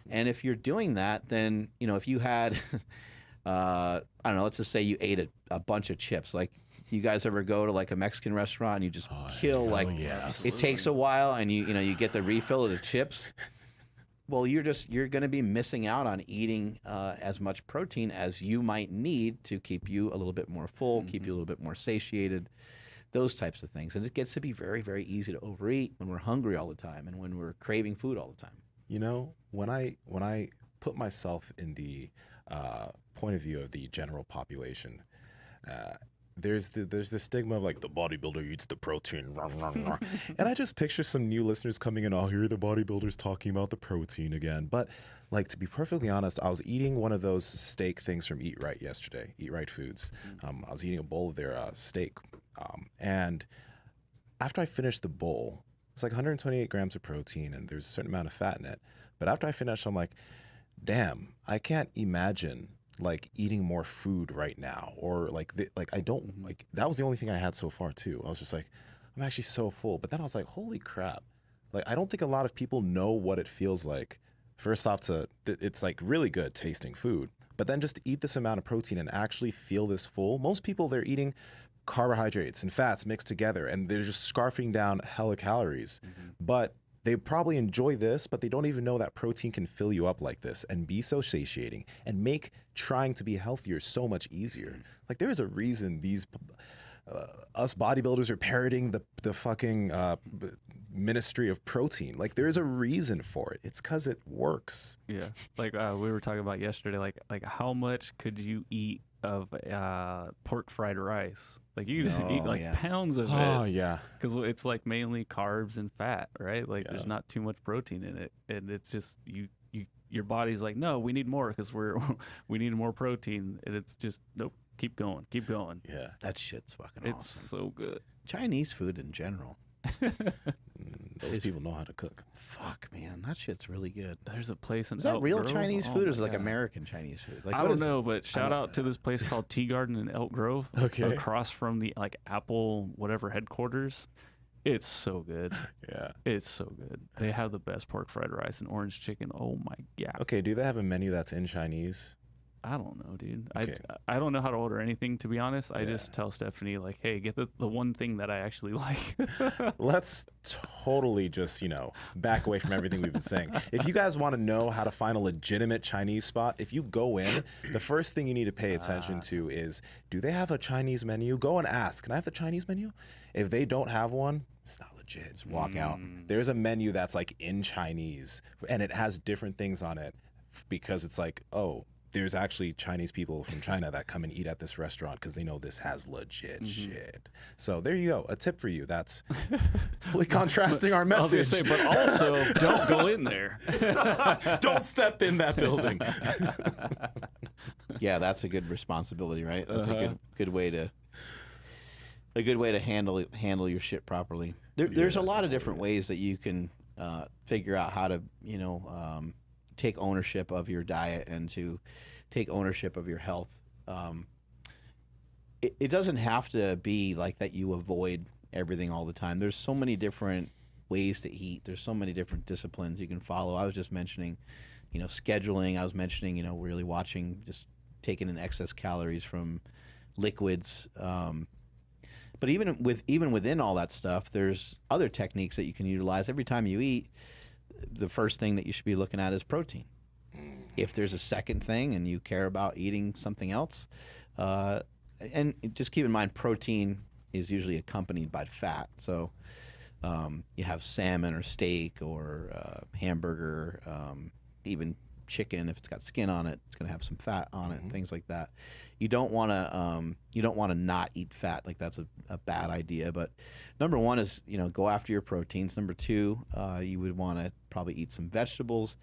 And if you're doing that, then, if you had, I don't know, let's just say you ate a bunch of chips. Like, you guys ever go to like a Mexican restaurant and you just it takes a while and you get the refill of the chips. Well, you're going to be missing out on eating as much protein as you might need to keep you a little bit more full, keep you a little bit more satiated, those types of things. And it gets to be very, very easy to overeat when we're hungry all the time and when we're craving food all the time. When I put myself in the point of view of the general population, there's the stigma of like the bodybuilder eats the protein, and I just picture some new listeners coming in. I'll hear the bodybuilders talking about the protein again. But like, to be perfectly honest, I was eating one of those steak things from Eat Right yesterday, Eat Right Foods. I was eating a bowl of their steak, and after I finished the bowl, it's like 128 grams of protein, and there's a certain amount of fat in it. But after I finished, I'm like, damn, I can't imagine like eating more food right now, or I don't like, that was the only thing I had so far too. I was just like, I'm actually so full. But then I was like, holy crap, like I don't think a lot of people know what it feels like. First off, it's like really good tasting food, but then just to eat this amount of protein and actually feel this full. Most people, they're eating carbohydrates and fats mixed together and they're just scarfing down hella calories. But they probably enjoy this, but they don't even know that protein can fill you up like this and be so satiating and make trying to be healthier so much easier. Like, there is a reason these us bodybuilders are parroting the fucking ministry of protein. Like, there's a reason for it. It's because it works. Yeah, like we were talking about yesterday. Like how much could you eat of pork fried rice? Like, you just eat like pounds of it. Oh yeah, because it's like mainly carbs and fat, right? Like there's not too much protein in it, and it's just your body's like, no, we need more because we need more protein, and it's just nope. Keep going. Yeah, that shit's fucking awesome. It's so good. Chinese food in general. Those people know how to cook. Fuck, man, that shit's really good. There's a place in Is that Elk real Grove? Chinese Oh food, or my is it like God. American Chinese food? Like, I what don't is know, but shout out to this place called Tea Garden in Elk Grove, across from the like Apple whatever headquarters. It's so good. Yeah, It's so good. They have the best pork fried rice and orange chicken. Oh my God. okay, do they have a menu that's in Chinese? I don't know, dude. Okay. I don't know how to order anything, to be honest. I just tell Stephanie, like, hey, get the one thing that I actually like. Let's totally just, back away from everything we've been saying. If you guys want to know how to find a legitimate Chinese spot, if you go in, the first thing you need to pay attention to is, do they have a Chinese menu? Go and ask, can I have the Chinese menu? If they don't have one, it's not legit. Just walk out. There's a menu that's like in Chinese, and it has different things on it, because it's like, oh, there's actually Chinese people from China that come and eat at this restaurant because they know this has legit shit. So there you go. A tip for you. That's totally contrasting our message. I was gonna say, but also don't go in there. Don't step in that building. Yeah, that's a good responsibility, right? That's a good way to handle your shit properly. There's a lot of different ways that you can figure out how to take ownership of your diet and to take ownership of your health. It doesn't have to be like that you avoid everything all the time. There's so many different ways to eat. There's so many different disciplines you can follow. I was just mentioning, scheduling. I was mentioning, really watching, just taking in excess calories from liquids. But even within all that stuff, there's other techniques that you can utilize. Every time you eat, the first thing that you should be looking at is protein. If there's a second thing and you care about eating something else, and just keep in mind, protein is usually accompanied by fat. So you have salmon or steak or hamburger, even chicken. If it's got skin on it, it's going to have some fat on it, things like that. You don't want to not eat fat. Like that's a bad idea. But number one is, go after your proteins. Number two, you would want to probably eat some vegetables.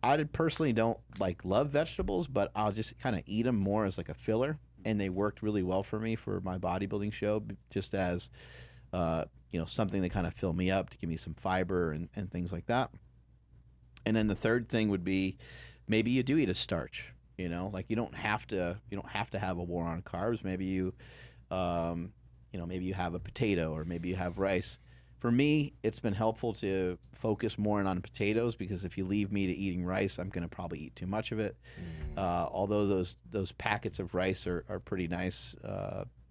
I personally don't love vegetables, but I'll just kind of eat them more as like a filler. And they worked really well for me for my bodybuilding show, just as something to kind of fill me up, to give me some fiber and things like that. And then the third thing would be, maybe you do eat a starch. You don't have to have a war on carbs. Maybe maybe you have a potato, or maybe you have rice. For me, it's been helpful to focus more on potatoes, because if you leave me to eating rice, I'm going to probably eat too much of it. Although those packets of rice are pretty nice.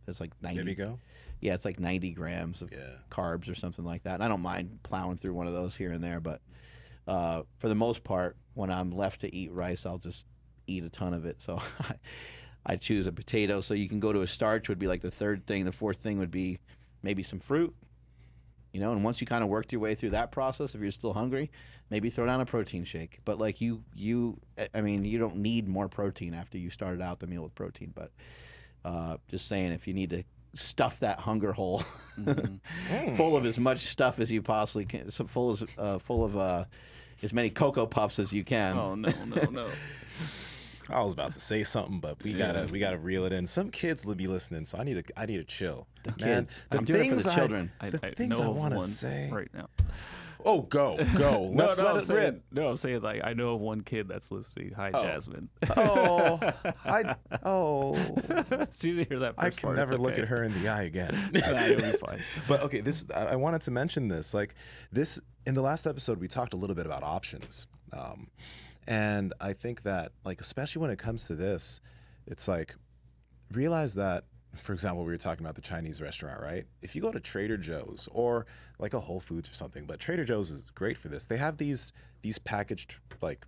It's like 90. There we go. Yeah, it's like 90 grams of carbs or something like that. And I don't mind plowing through one of those here and there, but for the most part, when I'm left to eat rice, I'll just eat a ton of it. So I choose a potato. So you can go to a starch would be like the third thing. The fourth thing would be maybe some fruit. And once you kind of worked your way through that process, if you're still hungry, maybe throw down a protein shake. But you don't need more protein after you started out the meal with protein. But just saying, if you need to stuff that hunger hole full of as much stuff as you possibly can, so full of as many Cocoa Puffs as you can. Oh, no. I was about to say something, but we gotta reel it in. Some kids will be listening, so I need to chill. The kids. I'm doing it for the children. I things know I of want to one say right now. Oh, go. Let's let it rip. No, I'm saying I know of one kid that's listening. Hi, Jasmine. Oh, She didn't hear that. I First can part. never It's look okay. at her in the eye again. Nah, you'll be fine. But okay, I wanted to mention this. This in the last episode, we talked a little bit about options, and I think that especially when it comes to this, it's realize that. For example, we were talking about the Chinese restaurant, right? If you go to Trader Joe's or a Whole Foods or something, but Trader Joe's is great for this. They have these packaged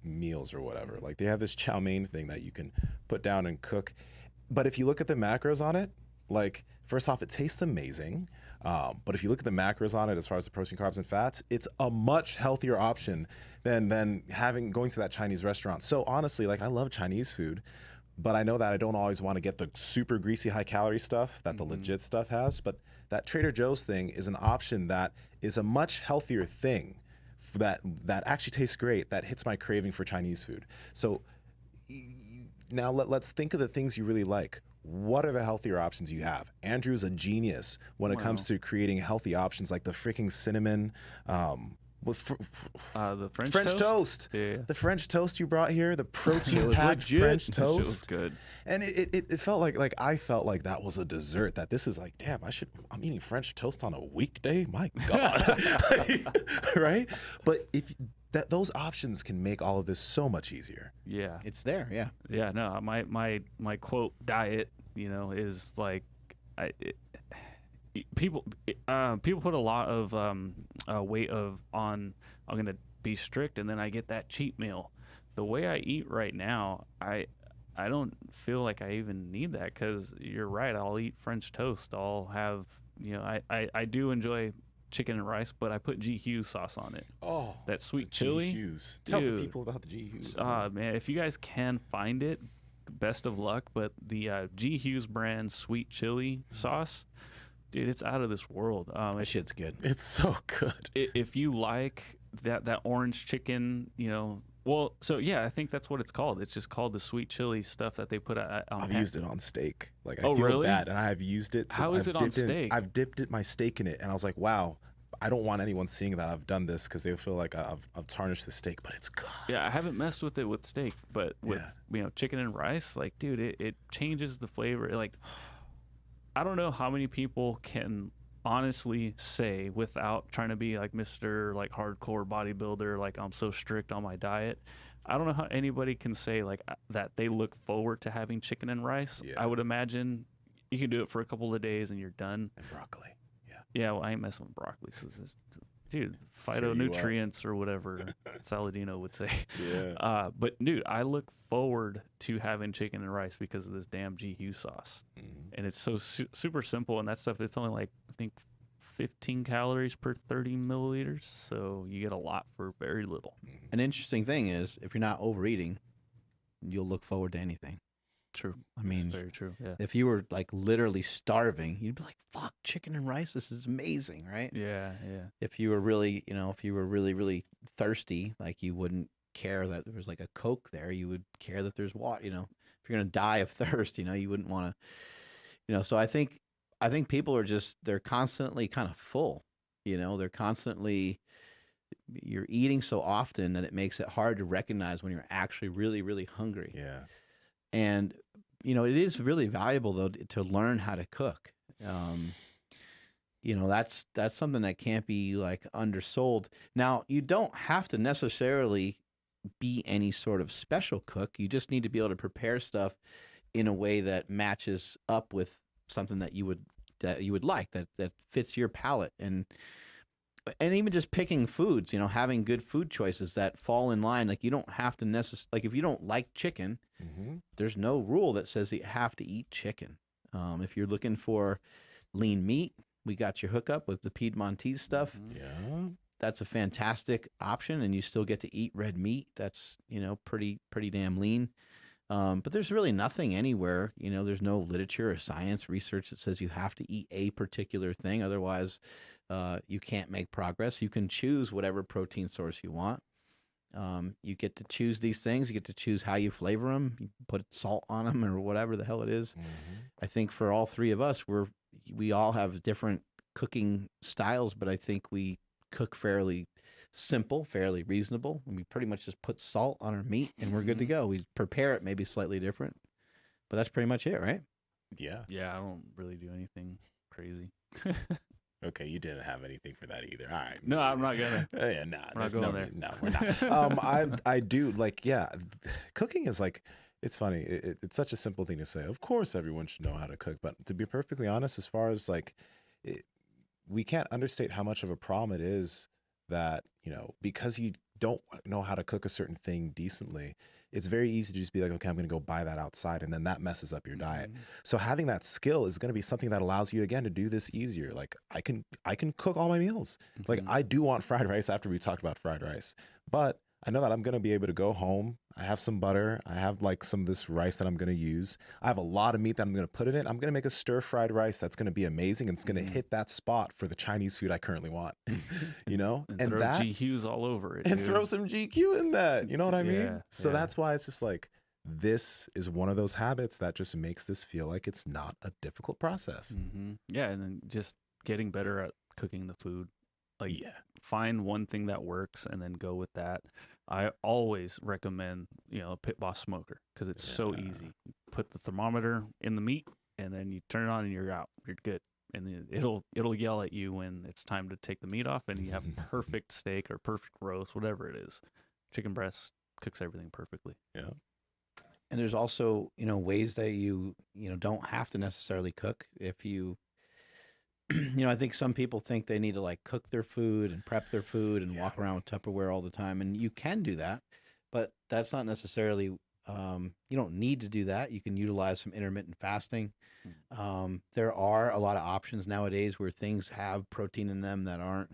meals or whatever. They have this chow mein thing that you can put down and cook. But if you look at the macros on it, first off, it tastes amazing. But if you look at the macros on it, as far as the protein, carbs, and fats, it's a much healthier option than going to that Chinese restaurant. So honestly, I love Chinese food. But I know that I don't always want to get the super greasy, high-calorie stuff that the legit stuff has. But that Trader Joe's thing is an option that is a much healthier thing that actually tastes great, that hits my craving for Chinese food. So now let's think of the things you really like. What are the healthier options you have? Andrew's a genius when it comes to creating healthy options, like the freaking cinnamon with The French toast. Yeah. The French toast you brought here, the protein-packed French That shit was toast. good. And it felt like I felt like that was a dessert. That this is damn, I'm eating French toast on a weekday. My God, right? But those options can make all of this so much easier. Yeah. It's there, yeah. Yeah, no, my quote diet, is people put a lot of weight on I'm gonna be strict, and then I get that cheat meal. The way I eat right now, I don't feel like I even need that, because you're right. I'll eat French toast. I'll have I do enjoy chicken and rice, but I put G. Hughes sauce on it. Oh, that sweet G. chili. Hughes. Tell the Dude. people about the G. Hughes. Man, if you guys can find it, best of luck. But the G. Hughes brand sweet chili sauce, dude, it's out of this world. That shit's good. It's so good. If you like that orange chicken, well, so yeah, I think that's what it's called. It's just called the sweet chili stuff that they put on. I've used it on steak. I Oh, feel really? bad, and I've used it. How is it on steak? I've dipped my steak in it, and I was like, wow, I don't want anyone seeing that I've done this, because they'll feel like I've tarnished the steak, but it's good. Yeah, I haven't messed with it with steak, but with chicken and rice, dude, it changes the flavor. I don't know how many people can honestly say, without trying to be Mr. hardcore bodybuilder, I'm so strict on my diet. I don't know how anybody can say that they look forward to having chicken and rice. Yeah. I would imagine you can do it for a couple of days and you're done. And broccoli. Yeah. Yeah, well, I ain't messing with broccoli because dude, Tear you up. phytonutrients or whatever Saladino would say. Yeah. But dude, I look forward to having chicken and rice because of this damn GQ sauce, and it's so super simple. And that stuff, it's only like I think 15 calories per 30 milliliters, so you get a lot for very little. An interesting thing is, if you're not overeating, you'll look forward to anything. True. I mean, That's very true. Yeah. if you were like literally starving, you'd be like, "Fuck, chicken and rice! This is amazing!" Right? Yeah. Yeah. If you were really, if you were really, really thirsty, like you wouldn't care that there was like a Coke there. You would care that there's water. If you're gonna die of thirst, you wouldn't want to. So I think people are they're constantly kind of full. They're constantly. You're eating so often that it makes it hard to recognize when you're actually really, really hungry. Yeah. And it is really valuable though to learn how to cook. That's something that can't be like undersold. Now, you don't have to necessarily be any sort of special cook. You just need to be able to prepare stuff in a way that matches up with something that you would like, that fits your palate. And even just picking foods, having good food choices that fall in line. Like you don't have to necessarily, like if you don't like chicken, there's no rule that says that you have to eat chicken. If you're looking for lean meat, we got your hookup with the Piedmontese stuff. Yeah. That's a fantastic option, and you still get to eat red meat. That's, pretty damn lean. But there's really nothing anywhere, there's no literature or science research that says you have to eat a particular thing. Otherwise, you can't make progress. You can choose whatever protein source you want. You get to choose these things. You get to choose how you flavor them. You put salt on them or whatever the hell it is. I think for all three of us, we all have different cooking styles, but I think we cook fairly simple, fairly reasonable. And we pretty much just put salt on our meat and we're good to go. We prepare it maybe slightly different, but that's pretty much it, right? Yeah. Yeah, I don't really do anything crazy. Okay, you didn't have anything for that either. All right. No, I'm not gonna. Yeah, nah, We're not going there. No, we're not. I do like, yeah. Cooking is like, it's funny. It's such a simple thing to say. Of course, everyone should know how to cook, but to be perfectly honest, as far as like, we can't understate how much of a problem it is that because you don't know how to cook a certain thing decently, it's very easy to just be like, okay, I'm going to go buy that outside, and then that messes up your diet. So having that skill is going to be something that allows you again to do this easier. Like I can cook all my meals. Like I do want fried rice after we talked about fried rice, but I know that I'm going to be able to go home. I have some butter. I have like some of this rice that I'm going to use. I have a lot of meat that I'm going to put in it. I'm going to make a stir fried rice that's going to be amazing. And it's going to hit that spot for the Chinese food I currently want, And throw that GQs all over it. and dude. throw some GQ in that. You know what I mean? Yeah, So yeah. that's why it's just like, this is one of those habits that just makes this feel like it's not a difficult process. Yeah, and then just getting better at cooking the food. Like find one thing that works and then go with that. I always recommend, a Pit Boss smoker because it's so easy. You put the thermometer in the meat and then you turn it on and you're out. You're good. And then it'll yell at you when it's time to take the meat off and you have perfect steak or perfect roast, whatever it is. Chicken breast cooks everything perfectly. Yeah. And there's also, ways that you don't have to necessarily cook. If you, I think some people think they need to like cook their food and prep their food and walk around with Tupperware all the time. And you can do that, but that's not necessarily, you don't need to do that. You can utilize some intermittent fasting. There are a lot of options nowadays where things have protein in them that aren't.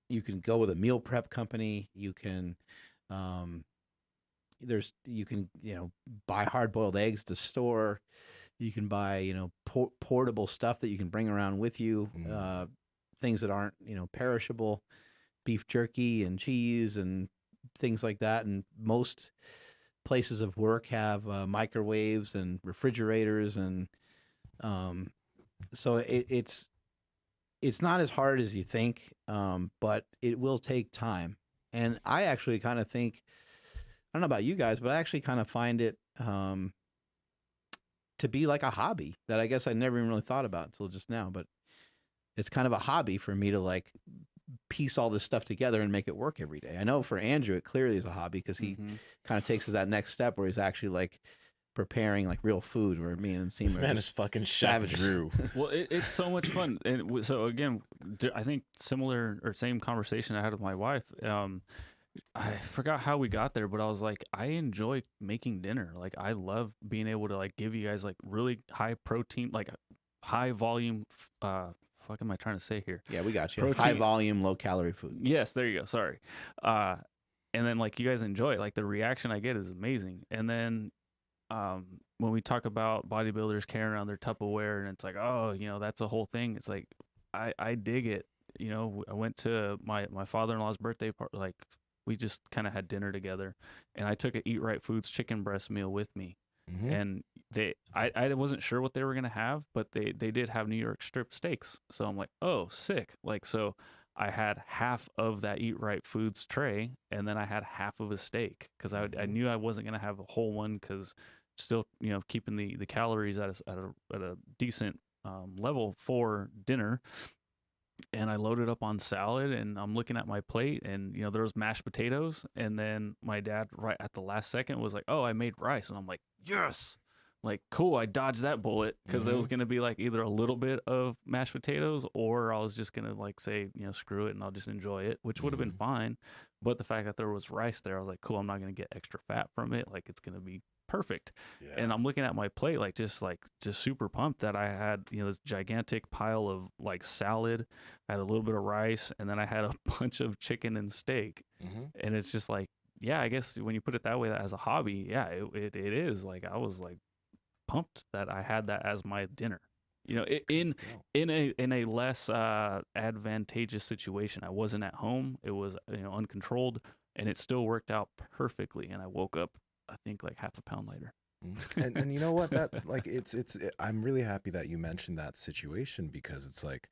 You can go with a meal prep company. You can, buy hard-boiled eggs to store. You can buy, portable stuff that you can bring around with you, things that aren't, perishable, beef jerky and cheese and things like that. And most places of work have microwaves and refrigerators. And so it's not as hard as you think, but it will take time. And I actually kind of think, I don't know about you guys, but I actually kind of find it to be like a hobby that I guess I never even really thought about until just now. But it's kind of a hobby for me to like piece all this stuff together and make it work every day. I know for Andrew, it clearly is a hobby because he kind of takes it that next step where he's actually like preparing like real food. Where me and Nsima This are man just is fucking Chef savages. Drew. Well, it's so much fun. And so again, I think similar or same conversation I had with my wife. I forgot how we got there, but I was like, I enjoy making dinner. Like, I love being able to like give you guys like really high protein, like high volume. Fuck am I trying to say here? Yeah, we got you. Protein. High volume, low calorie food. Yes, there you go. Sorry. And then like you guys enjoy it. Like the reaction I get is amazing. And then when we talk about bodybuilders carrying around their Tupperware and it's like, oh, you know, that's a whole thing. It's like, I dig it. You know, I went to my father-in-law's birthday party. Like we just kind of had dinner together and I took a Eat Right Foods chicken breast meal with me. Mhm. And I wasn't sure what they were going to have, but they did have New York strip steaks. So I'm like, oh, sick. Like, so I had half of that Eat Right Foods tray, and then I had half of a steak because I knew I wasn't going to have a whole one because still, you know, keeping the calories at a decent level for dinner. And I loaded up on salad, and I'm looking at my plate, and you know there was mashed potatoes, and then my dad right at the last second was like, "Oh, I made rice," and I'm like, "Yes!" Like, cool, I dodged that bullet because it was gonna be like either a little bit of mashed potatoes, or I was just gonna like say, you know, screw it, and I'll just enjoy it, which would have been fine. But the fact that there was rice there, I was like, cool, I'm not gonna get extra fat from it. Like, it's gonna be perfect. Yeah. And I'm looking at my plate, like just super pumped that I had, you know, this gigantic pile of like salad, I had a little bit of rice, and then I had a bunch of chicken and steak. Mhm. And it's just like, yeah, I guess when you put it that way, as a hobby, yeah, it is like I was like pumped that I had that as my dinner. You know, in a less advantageous situation. I wasn't at home. It was, you know, uncontrolled, and it still worked out perfectly. And I woke up, I think, like half a pound lighter. And you know what, that like I'm really happy that you mentioned that situation because it's like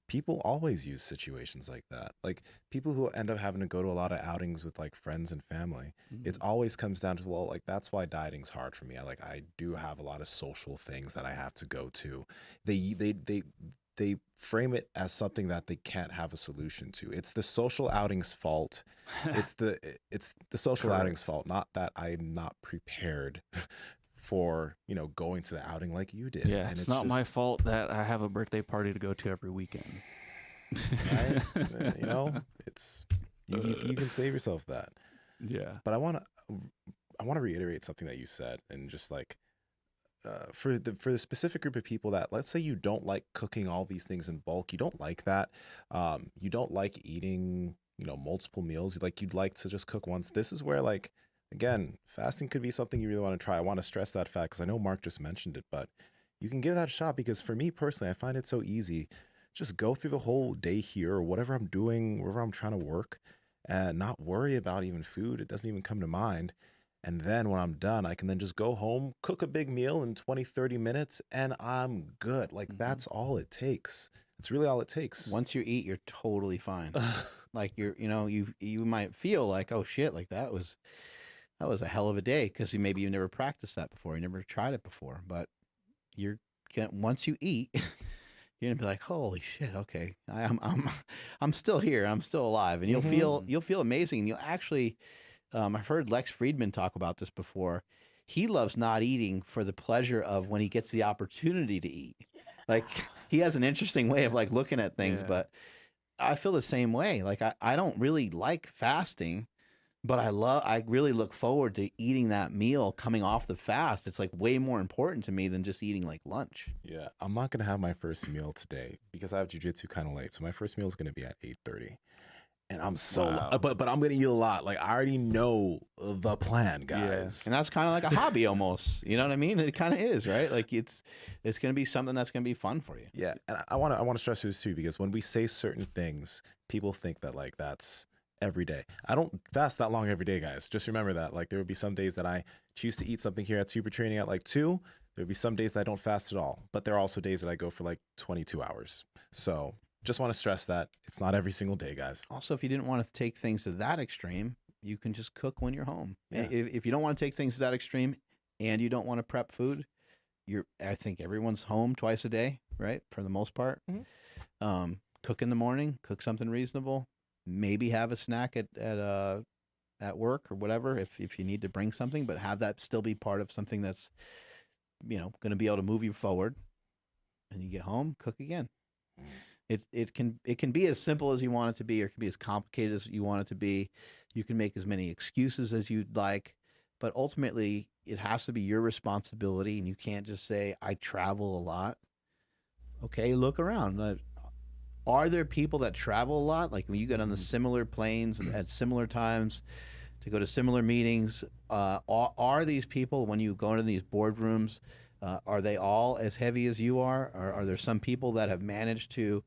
people always use situations like that. Like people who end up having to go to a lot of outings with like friends and family, it always comes down to, well, like that's why dieting's hard for me. I do have a lot of social things that I have to go to. They frame it as something that they can't have a solution to. It's the social outings fault. It's the social Correct. outings fault, not that I'm not prepared for, you know, going to the outing like you did. Yeah, And it's not my fault that I have a birthday party to go to every weekend. right? You know, it's you can save yourself that. Yeah. But I want to reiterate something that you said, and just like for the specific group of people that, let's say you don't like cooking all these things in bulk, you don't like that, you don't like eating, you know, multiple meals, like you'd like to just cook once. This is where, like, again, fasting could be something you really want to try. I want to stress that fact because I know Mark just mentioned it, but you can give that a shot because for me personally, I find it so easy. Just go through the whole day here or whatever I'm doing, wherever I'm trying to work, and not worry about even food. It doesn't even come to mind. And then when I'm done, I can then just go home, cook a big meal in 20, 30 minutes, and I'm good. Like, that's all it takes. It's really all it takes. Once you eat, you're totally fine. Like you know, you might feel like, oh shit, like that was a hell of a day because maybe you never practiced that before, you never tried it before. But once you eat, you're gonna be like, holy shit, okay, I'm still here, I'm still alive, and you'll feel amazing. And you'll actually, I've heard Lex Friedman talk about this before. He loves not eating for the pleasure of when he gets the opportunity to eat. Like he has an interesting way of like looking at things, but I feel the same way. Like I don't really like fasting, but I really look forward to eating that meal coming off the fast. It's like way more important to me than just eating like lunch. Yeah, I'm not gonna have my first meal today because I have jujitsu kind of late. So my first meal is gonna be at 8:30, and I'm but I'm gonna eat a lot. Like I already know the plan, guys. And that's kind of like a hobby almost. You know what I mean? It kind of is, right? Like it's gonna be something that's gonna be fun for you. Yeah, and I want to stress this too because when we say certain things, people think that like that's every day. I don't fast that long every day, guys. Just remember that. Like there will be some days that I choose to eat something here at Super Training at like 2. There'll be some days that I don't fast at all. But there are also days that I go for like 22 hours. So just want to stress that it's not every single day, guys. Also, if you didn't want to take things to that extreme, you can just cook when you're home. Yeah. If you don't want to take things to that extreme and you don't want to prep food, I think everyone's home twice a day, right? For the most part. Cook in the morning, cook something reasonable. Maybe have a snack at at work or whatever, if you need to bring something, but have that still be part of something that's, going to be able to move you forward. And you get home, cook again. It can be as simple as you want it to be, or it can be as complicated as you want it to be. You can make as many excuses as you'd like, but ultimately it has to be your responsibility, and you can't just say, I travel a lot. Okay, look around. Are there people that travel a lot? Like when you get on the similar planes at similar times to go to similar meetings, are these people, when you go into these boardrooms, are they all as heavy as you are? Or are there some people that have managed to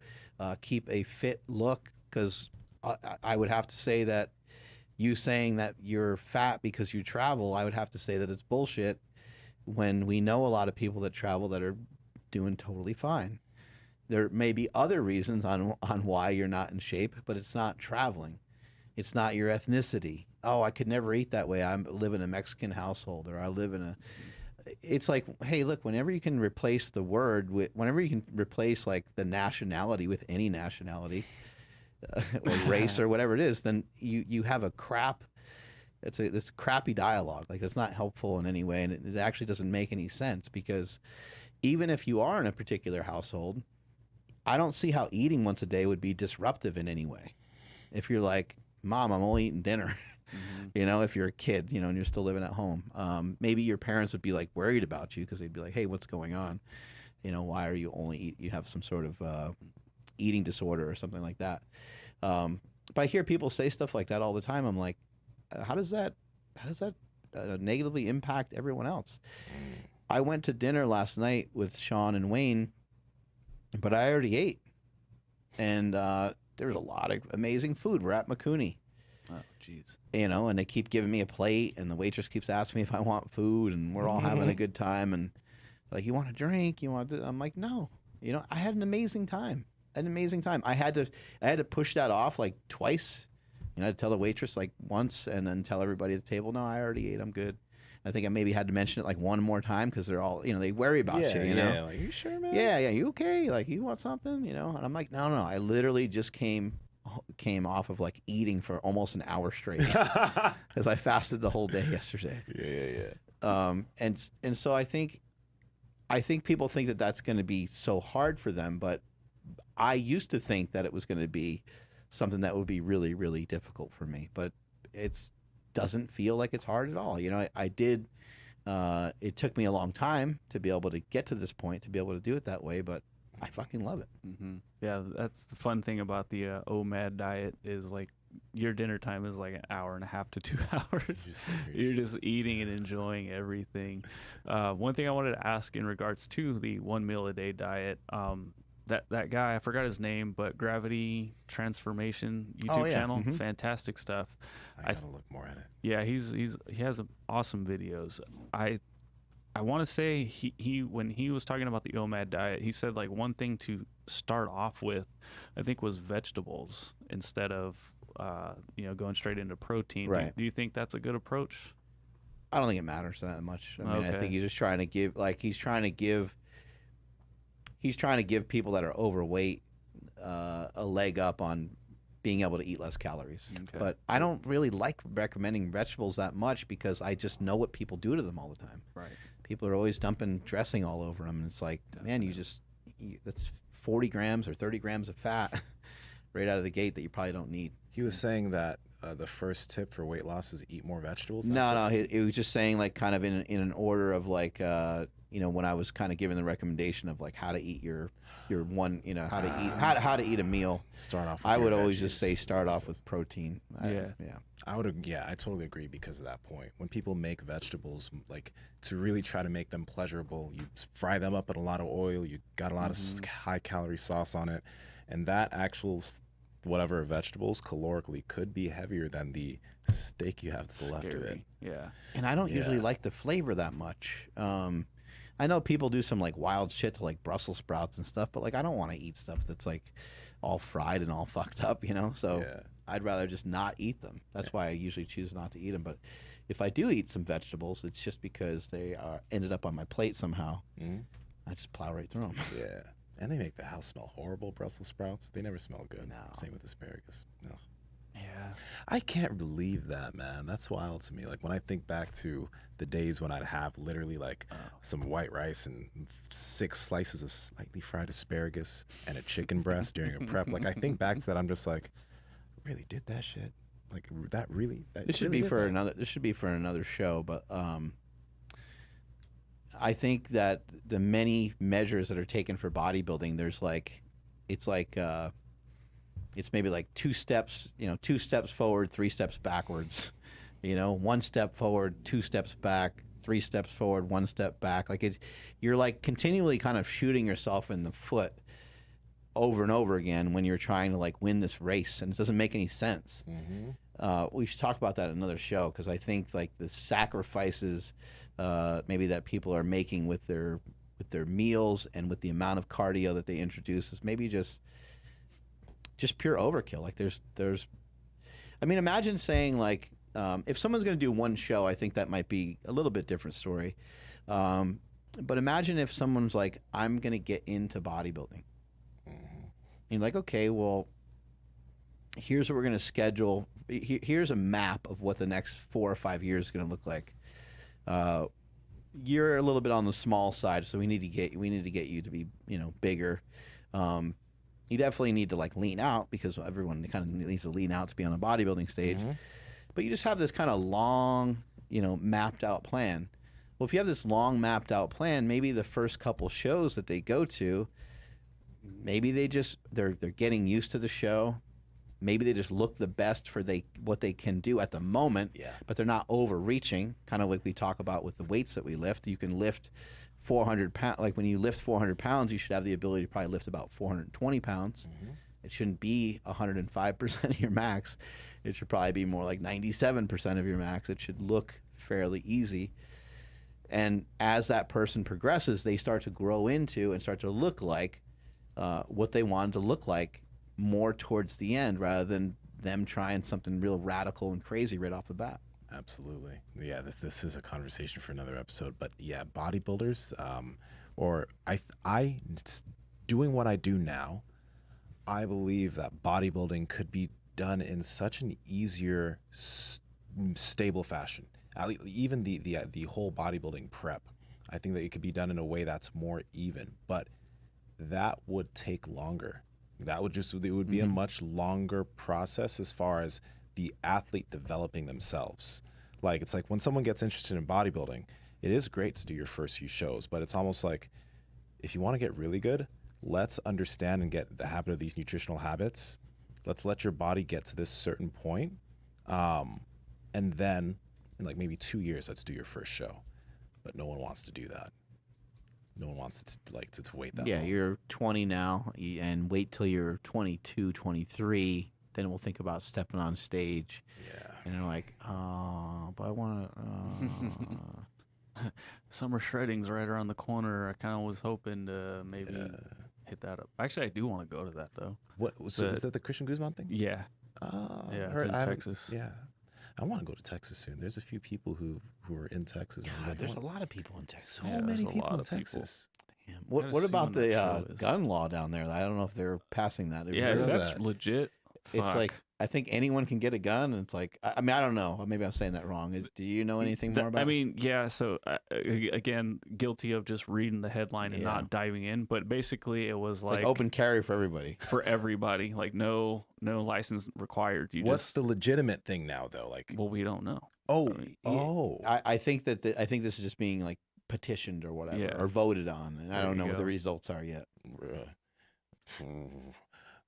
keep a fit look? Because I would have to say that you saying that you're fat because you travel, I would have to say that it's bullshit, when we know a lot of people that travel that are doing totally fine. There may be other reasons on why you're not in shape, but it's not traveling. It's not your ethnicity. Oh, I could never eat that way. I live in a Mexican household, or I live in a... It's like, hey, look, whenever you can replace the word with, whenever you can replace like the nationality with any nationality or race or whatever it is, then you have a crap... It's crappy dialogue. Like, it's not helpful in any way, and it actually doesn't make any sense, because even if you are in a particular household, I don't see how eating once a day would be disruptive in any way. If you're like, Mom, I'm only eating dinner, if you're a kid, and you're still living at home, maybe your parents would be like worried about you, because they'd be like, hey, what's going on? Why are you only you have some sort of eating disorder or something like that? But I hear people say stuff like that all the time. I'm like, how does that negatively impact everyone else? I went to dinner last night with Sean and Wayne, but I already ate, and there was a lot of amazing food. We're at McCooney. Oh, jeez. And they keep giving me a plate, and the waitress keeps asking me if I want food, and we're all having a good time, and like, you want a drink? You want this? I'm like, no. I had an amazing time. I had to push that off like twice. I had to tell the waitress like once, and then tell everybody at the table, no, I already ate. I'm good. I think I maybe had to mention it like one more time, because they're all, they worry about you, Yeah, like, you sure, man? Yeah, you okay? Like, you want something, And I'm like, no. I literally just came off of like eating for almost an hour straight, because I fasted the whole day yesterday. Yeah. And so I think people think that that's going to be so hard for them, but I used to think that it was going to be something that would be really, really difficult for me, but it's doesn't feel like it's hard at all. I did, it took me a long time to be able to get to this point, to be able to do it that way, but I fucking love it. Yeah, that's the fun thing about the OMAD diet, is like your dinner time is like an hour and a half to 2 hours. You're just eating and enjoying everything. One thing I wanted to ask in regards to the 1 meal a day diet, that guy, I forgot his name, but Gravity Transformation YouTube channel, fantastic stuff. I gotta look more at it. Yeah, he has awesome videos. I want to say he when he was talking about the OMAD diet, he said like one thing to start off with, I think, was vegetables instead of going straight into protein. Right. Do you think that's a good approach? I don't think it matters that much. I mean, I think he's just trying to give, he's trying to give people that are overweight a leg up on being able to eat less calories. Okay. But I don't really like recommending vegetables that much, because I just know what people do to them all the time. Right. People are always dumping dressing all over them, and it's like, man, that's 40 grams or 30 grams of fat right out of the gate that you probably don't need. He was saying that the first tip for weight loss is eat more vegetables. No, he was just saying, like, kind of in an order of like, when I was kind of giving the recommendation of like how to eat your one, how to eat a meal. Start off with I your would always veggies. just say start off with protein. Yeah. I totally agree, because of that point. When people make vegetables, like, to really try to make them pleasurable, you fry them up in a lot of oil, you got a lot of high calorie sauce on it, and that actual whatever vegetables calorically could be heavier than the steak you have to the left of it. Yeah. And I don't usually like the flavor that much. I know people do some like wild shit to like Brussels sprouts and stuff, but like, I don't want to eat stuff that's like all fried and all fucked up, So I'd rather just not eat them. That's why I usually choose not to eat them. But if I do eat some vegetables, it's just because they ended up on my plate somehow. I just plow right through them. Yeah. And they make the house smell horrible, Brussels sprouts. They never smell good. No. Same with asparagus. No. Yeah. I can't believe that, man. That's wild to me. Like when I think back to the days when I'd have literally like some white rice and 6 slices of slightly fried asparagus and a chicken breast during a prep. Like I think back to that, I'm just like, really did that shit? Like that really? That This should really be did for that? another. This should be for another show, but I think that the many measures that are taken for bodybuilding, there's like, it's like, it's maybe like 2 steps, 2 steps forward, 3 steps backwards, 1 step forward, 2 steps back, 3 steps forward, 1 step back. Like you're like continually kind of shooting yourself in the foot over and over again when you're trying to like win this race, and it doesn't make any sense. We should talk about that in another show, because I think like the sacrifices maybe that people are making with their meals and with the amount of cardio that they introduce is maybe just pure overkill. Like there's I mean, imagine saying like if someone's going to do one show, I think that might be a little bit different story. But imagine if someone's like, I'm going to get into bodybuilding. And you're like, okay, well, here's what we're going to schedule. Here's a map of what the next 4 or 5 years is going to look like. You're a little bit on the small side, so we need to get you to be, bigger. You definitely need to like lean out, because everyone kind of needs to lean out to be on a bodybuilding stage. But you just have this kind of long, mapped out plan. Well, if you have this long mapped out plan, maybe the first couple shows that they go to, maybe they're getting used to the show. Maybe they just look the best for what they can do at the moment. Yeah. But they're not overreaching. Kind of like we talk about with the weights that we lift. You can lift 400 pounds. Like when you lift 400 pounds, you should have the ability to probably lift about 420 pounds. It shouldn't be 105% of your max. It should probably be more like 97% of your max. It should look fairly easy. And as that person progresses, they start to grow into and start to look like what they wanted to look like more towards the end, rather than them trying something real radical and crazy right off the bat. Absolutely. Yeah, this is a conversation for another episode. But yeah, bodybuilders, or I doing what I do now, I believe that bodybuilding could be done in such an easier, stable fashion. Even the whole bodybuilding prep, I think that it could be done in a way that's more even. But that would take longer. It would be a much longer process as far as the athlete developing themselves. Like, it's like when someone gets interested in bodybuilding, it is great to do your first few shows, but it's almost like, if you want to get really good, let's understand and get the habit of these nutritional habits. Let's let your body get to this certain point. And then in like maybe 2 years, let's do your first show. But no one wants to do that. No one wants to wait that long. Yeah, you're 20 now, and wait till you're 22, 23. Then we'll think about stepping on stage. Yeah. And you're like, oh, but I want to. Summer shredding's right around the corner. I kind of was hoping to maybe hit that up. Actually, I do want to go to that though. So is that the Christian Guzman thing? Yeah. Yeah, It's in Texas. Yeah. I want to go to Texas soon. There's a few people who are in Texas. God, there's a lot of people in Texas. so Yeah, many there's a people lot in of people. Texas. Damn. Gotta What see about when that the show is. gun law down there? I don't know if they're passing that. Yeah, Where if is that's that? legit. It's fuck. like, I think anyone can get a gun. And it's like, I mean, I don't know. Maybe I'm saying that wrong. Do you know anything more about I it? mean, yeah. So again, guilty of just reading the headline and Yeah. not diving in. But basically, it was It's like open carry for everybody. for everybody. Like no license required. You What's just the legitimate thing now, though? Like, well, we don't know. I think that I think this is just being like petitioned or whatever, Yeah. or voted on, and I There don't you know what the go. results are yet. Bruh.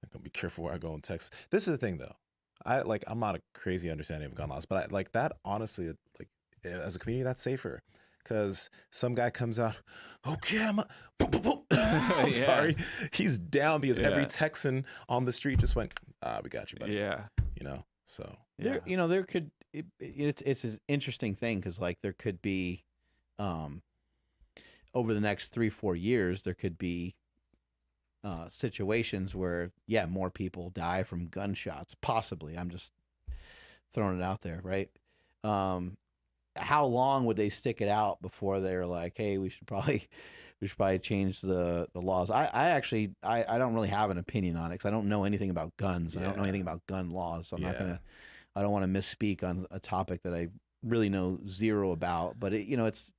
I'm gonna be careful where I go in Texas. This is the thing, though. I'm not a crazy understanding of gun laws, but I like that. Honestly, like as a community, that's safer. Because some guy comes out, okay, I'm Yeah. sorry. He's down because every Yeah. Texan on the street just went, we got you, buddy. Yeah. So Yeah. There could it's an interesting thing, because like there could be, over the next 3-4 years, there could be situations where more people die from gunshots, possibly. I'm just throwing it out there, right? how long would they stick it out before they're like, hey, we should probably change the laws? I actually I don't really have an opinion on it because I don't know anything about guns. I don't know anything about gun laws, so I don't want to misspeak on a topic that I really know zero about. But it's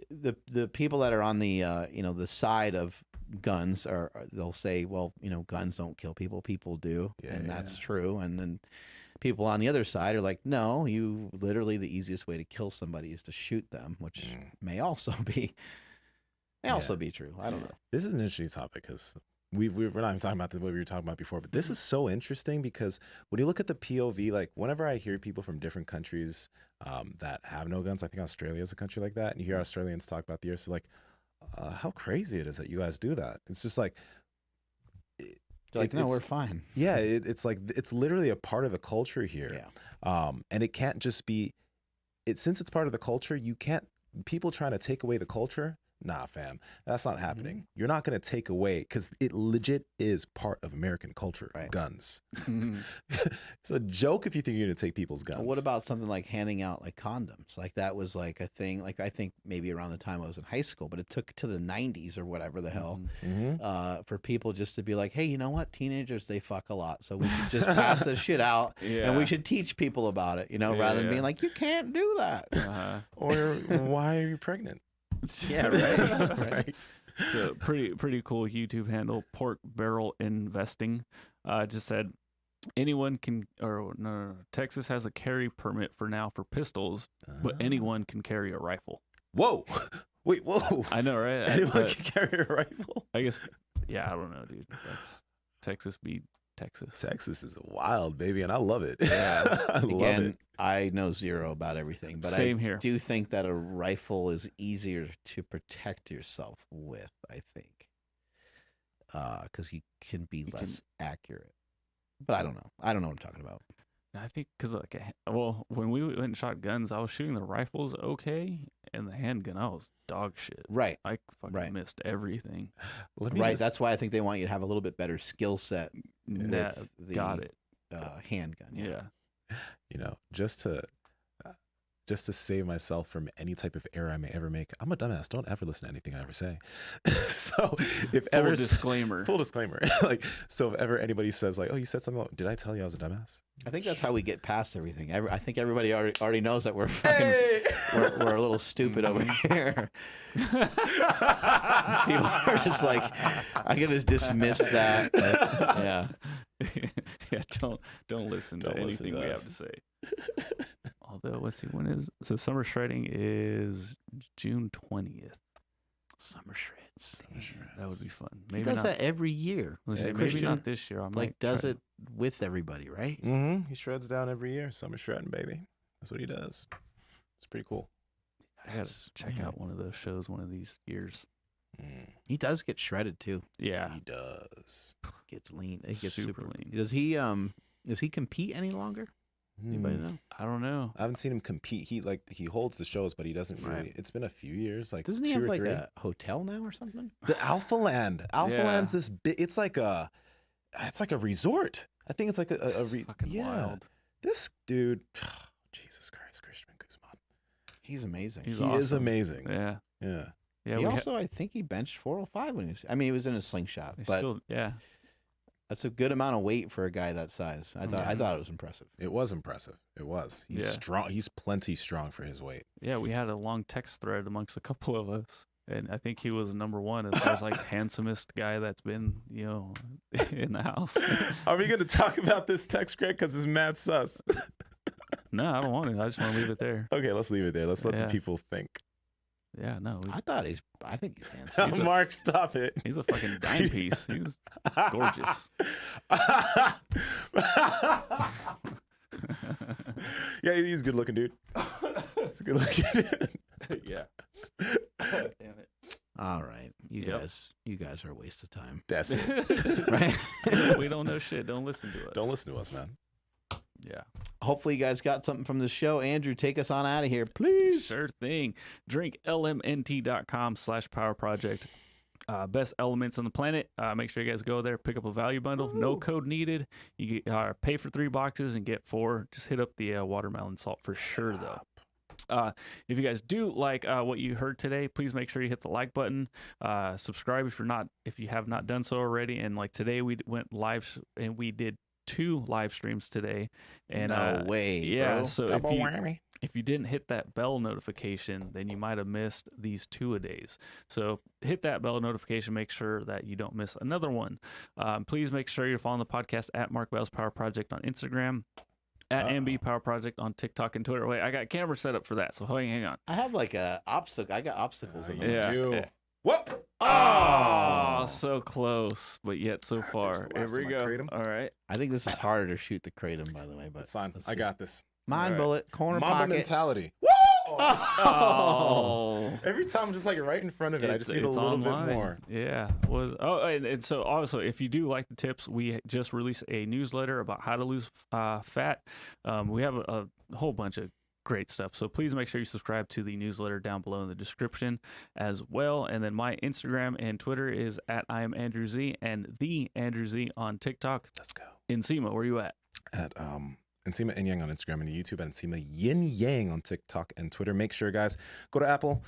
the people that are on the the side of guns they'll say, well, guns don't kill people, people do, and that's true. And then people on the other side are like, no, you literally the easiest way to kill somebody is to shoot them, which may also be true. I don't know. This is an interesting topic because we're not even talking about what we were talking about before, but this is so interesting because when you look at the POV, like whenever I hear people from different countries that have no guns, I think Australia is a country like that, and you hear Australians talk about the earth, so like how crazy it is that you guys do that. It's just like, no, we're fine. Yeah, it's like it's literally a part of the culture here. Yeah. And it can't just be since it's part of the culture, you can't people trying to take away the culture. Nah, fam, that's not happening. You're not going to take away, because it legit is part of American culture, guns. It's a joke if you think you're going to take people's guns. Well, what about something like handing out like condoms? Like that was like a thing, like I think maybe around the time I was in high school, but it took to the 90s or whatever the hell for people just to be like, hey, you know what? Teenagers, they fuck a lot. So we should just pass this shit out and we should teach people about it, rather than being like, you can't do that. Or why are you pregnant? Yeah, right. Right. So pretty cool YouTube handle, Pork Barrel Investing. Just said anyone can, or no, Texas has a carry permit for now for pistols, but anyone can carry a rifle. Whoa, wait, whoa! I know, right? Anyone can carry a rifle. I guess. Yeah, I don't know, dude. That's Texas beat Texas. Texas is wild, baby, and I love it. Yeah. I love it. I know zero about everything, but Same I here. do think that a rifle is easier to protect yourself with, I think. Because you can be less accurate. But I don't know. I don't know what I'm talking about. I think because when we went and shot guns, I was shooting the rifles okay, and the handgun I was dog shit. Right. I fucking missed everything. That's why I think they want you to have a little bit better skill set with the handgun. Yeah. Just to save myself from any type of error I may ever make, I'm a dumbass. Don't ever listen to anything I ever say. So full disclaimer. So if ever anybody says like, oh, you said something, did I tell you I was a dumbass? I think that's how we get past everything. I think everybody already knows that we're fucking, we're a little stupid over here. People are just like, I can just dismiss that. Yeah, don't listen to anything we have to say. Although, let's see, when is summer shredding is June 20th. Summer shreds. That would be fun. Maybe he does that every year. Maybe not this year. Does it with everybody, right? He shreds down every year. Summer shredding, baby. That's what he does. It's pretty cool. I gotta check out one of those shows one of these years. He does get shredded too. Yeah, he does. Gets lean. It gets super lean. Does he compete any longer? Anybody know? I don't know. I haven't seen him compete. He holds the shows, but he doesn't really. It's been a few years. Like doesn't he have like a hotel now or something? The Alpha Land. Land's this big. It's like a resort. I think it's like fucking wild. This dude, Jesus Christ, Christian Guzman. He's amazing. He is amazing. Yeah. Yeah. He also, I think he benched 405 when he was. I mean, he was in a slingshot, but still, that's a good amount of weight for a guy that size. I thought it was impressive. It was impressive. It was. He's strong. He's plenty strong for his weight. Yeah, we had a long text thread amongst a couple of us, and I think he was number one as far as like handsomest guy that's been, in the house. Are we going to talk about this text, Greg? Because it's mad sus. No, I don't want to. I just want to leave it there. Okay, let's leave it there. Let's let the people think. Yeah, no. I think he's handsome. Mark, stop it. He's a fucking dime piece. He's gorgeous. Yeah, he's a good looking dude. He's a good looking dude. Yeah. Damn it. All right. You guys are a waste of time. That's it. Right? We don't know shit. Don't listen to us. Don't listen to us, man. Yeah. Hopefully you guys got something from the show. Andrew, take us on out of here, please. Sure thing. Drink lmnt.com/power project. Best elements on the planet. Make sure you guys go there, pick up a value bundle. No code needed. You get, pay for 3 boxes and get 4. Just hit up the watermelon salt for sure, though. If you guys do like what you heard today, please make sure you hit the like button. Subscribe if you have not done so already. And like today, we went live and we did 2 live streams today. And No way, yeah. bro. So Double whammy. if you didn't hit that bell notification, then you might have missed these 2-a-days. So hit that bell notification. Make sure that you don't miss another one. Please make sure you're following the podcast at Mark Bell's Power Project on Instagram, at MB Power Project on TikTok and Twitter. Wait, I got camera set up for that, so hang on. I have like a obstacle. I got obstacles in You there. Yeah. do. What? Oh, so close, but yet so far. the last Here we time I go. crate 'em. All right. I think this is harder to shoot the kratom, by the way, but That's fine. let's I see. got this. Mine Alright. bullet, corner Mamba pocket. mentality. Oh. Every time, just like right in front of it, I just need a little bit more. Yeah. And so also, if you do like the tips, we just released a newsletter about how to lose fat. We have a whole bunch of great stuff. So please make sure you subscribe to the newsletter down below in the description as well. And then my Instagram and Twitter is at I am Andrew Z and the Andrew Z on TikTok. Let's go. Nsima, where you at? At Nsima Inyang on Instagram and YouTube, and Nsima Yin Yang on TikTok and Twitter. Make sure, guys, go to Apple,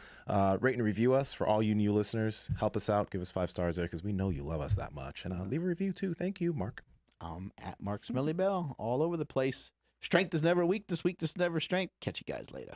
rate and review us. For all you new listeners, help us out. Give us 5 stars there because we know you love us that much. And leave a review too. Thank you, Mark. At Mark Smelly Bell, all over the place. Strength is never weakness, weakness is never strength. Catch you guys later.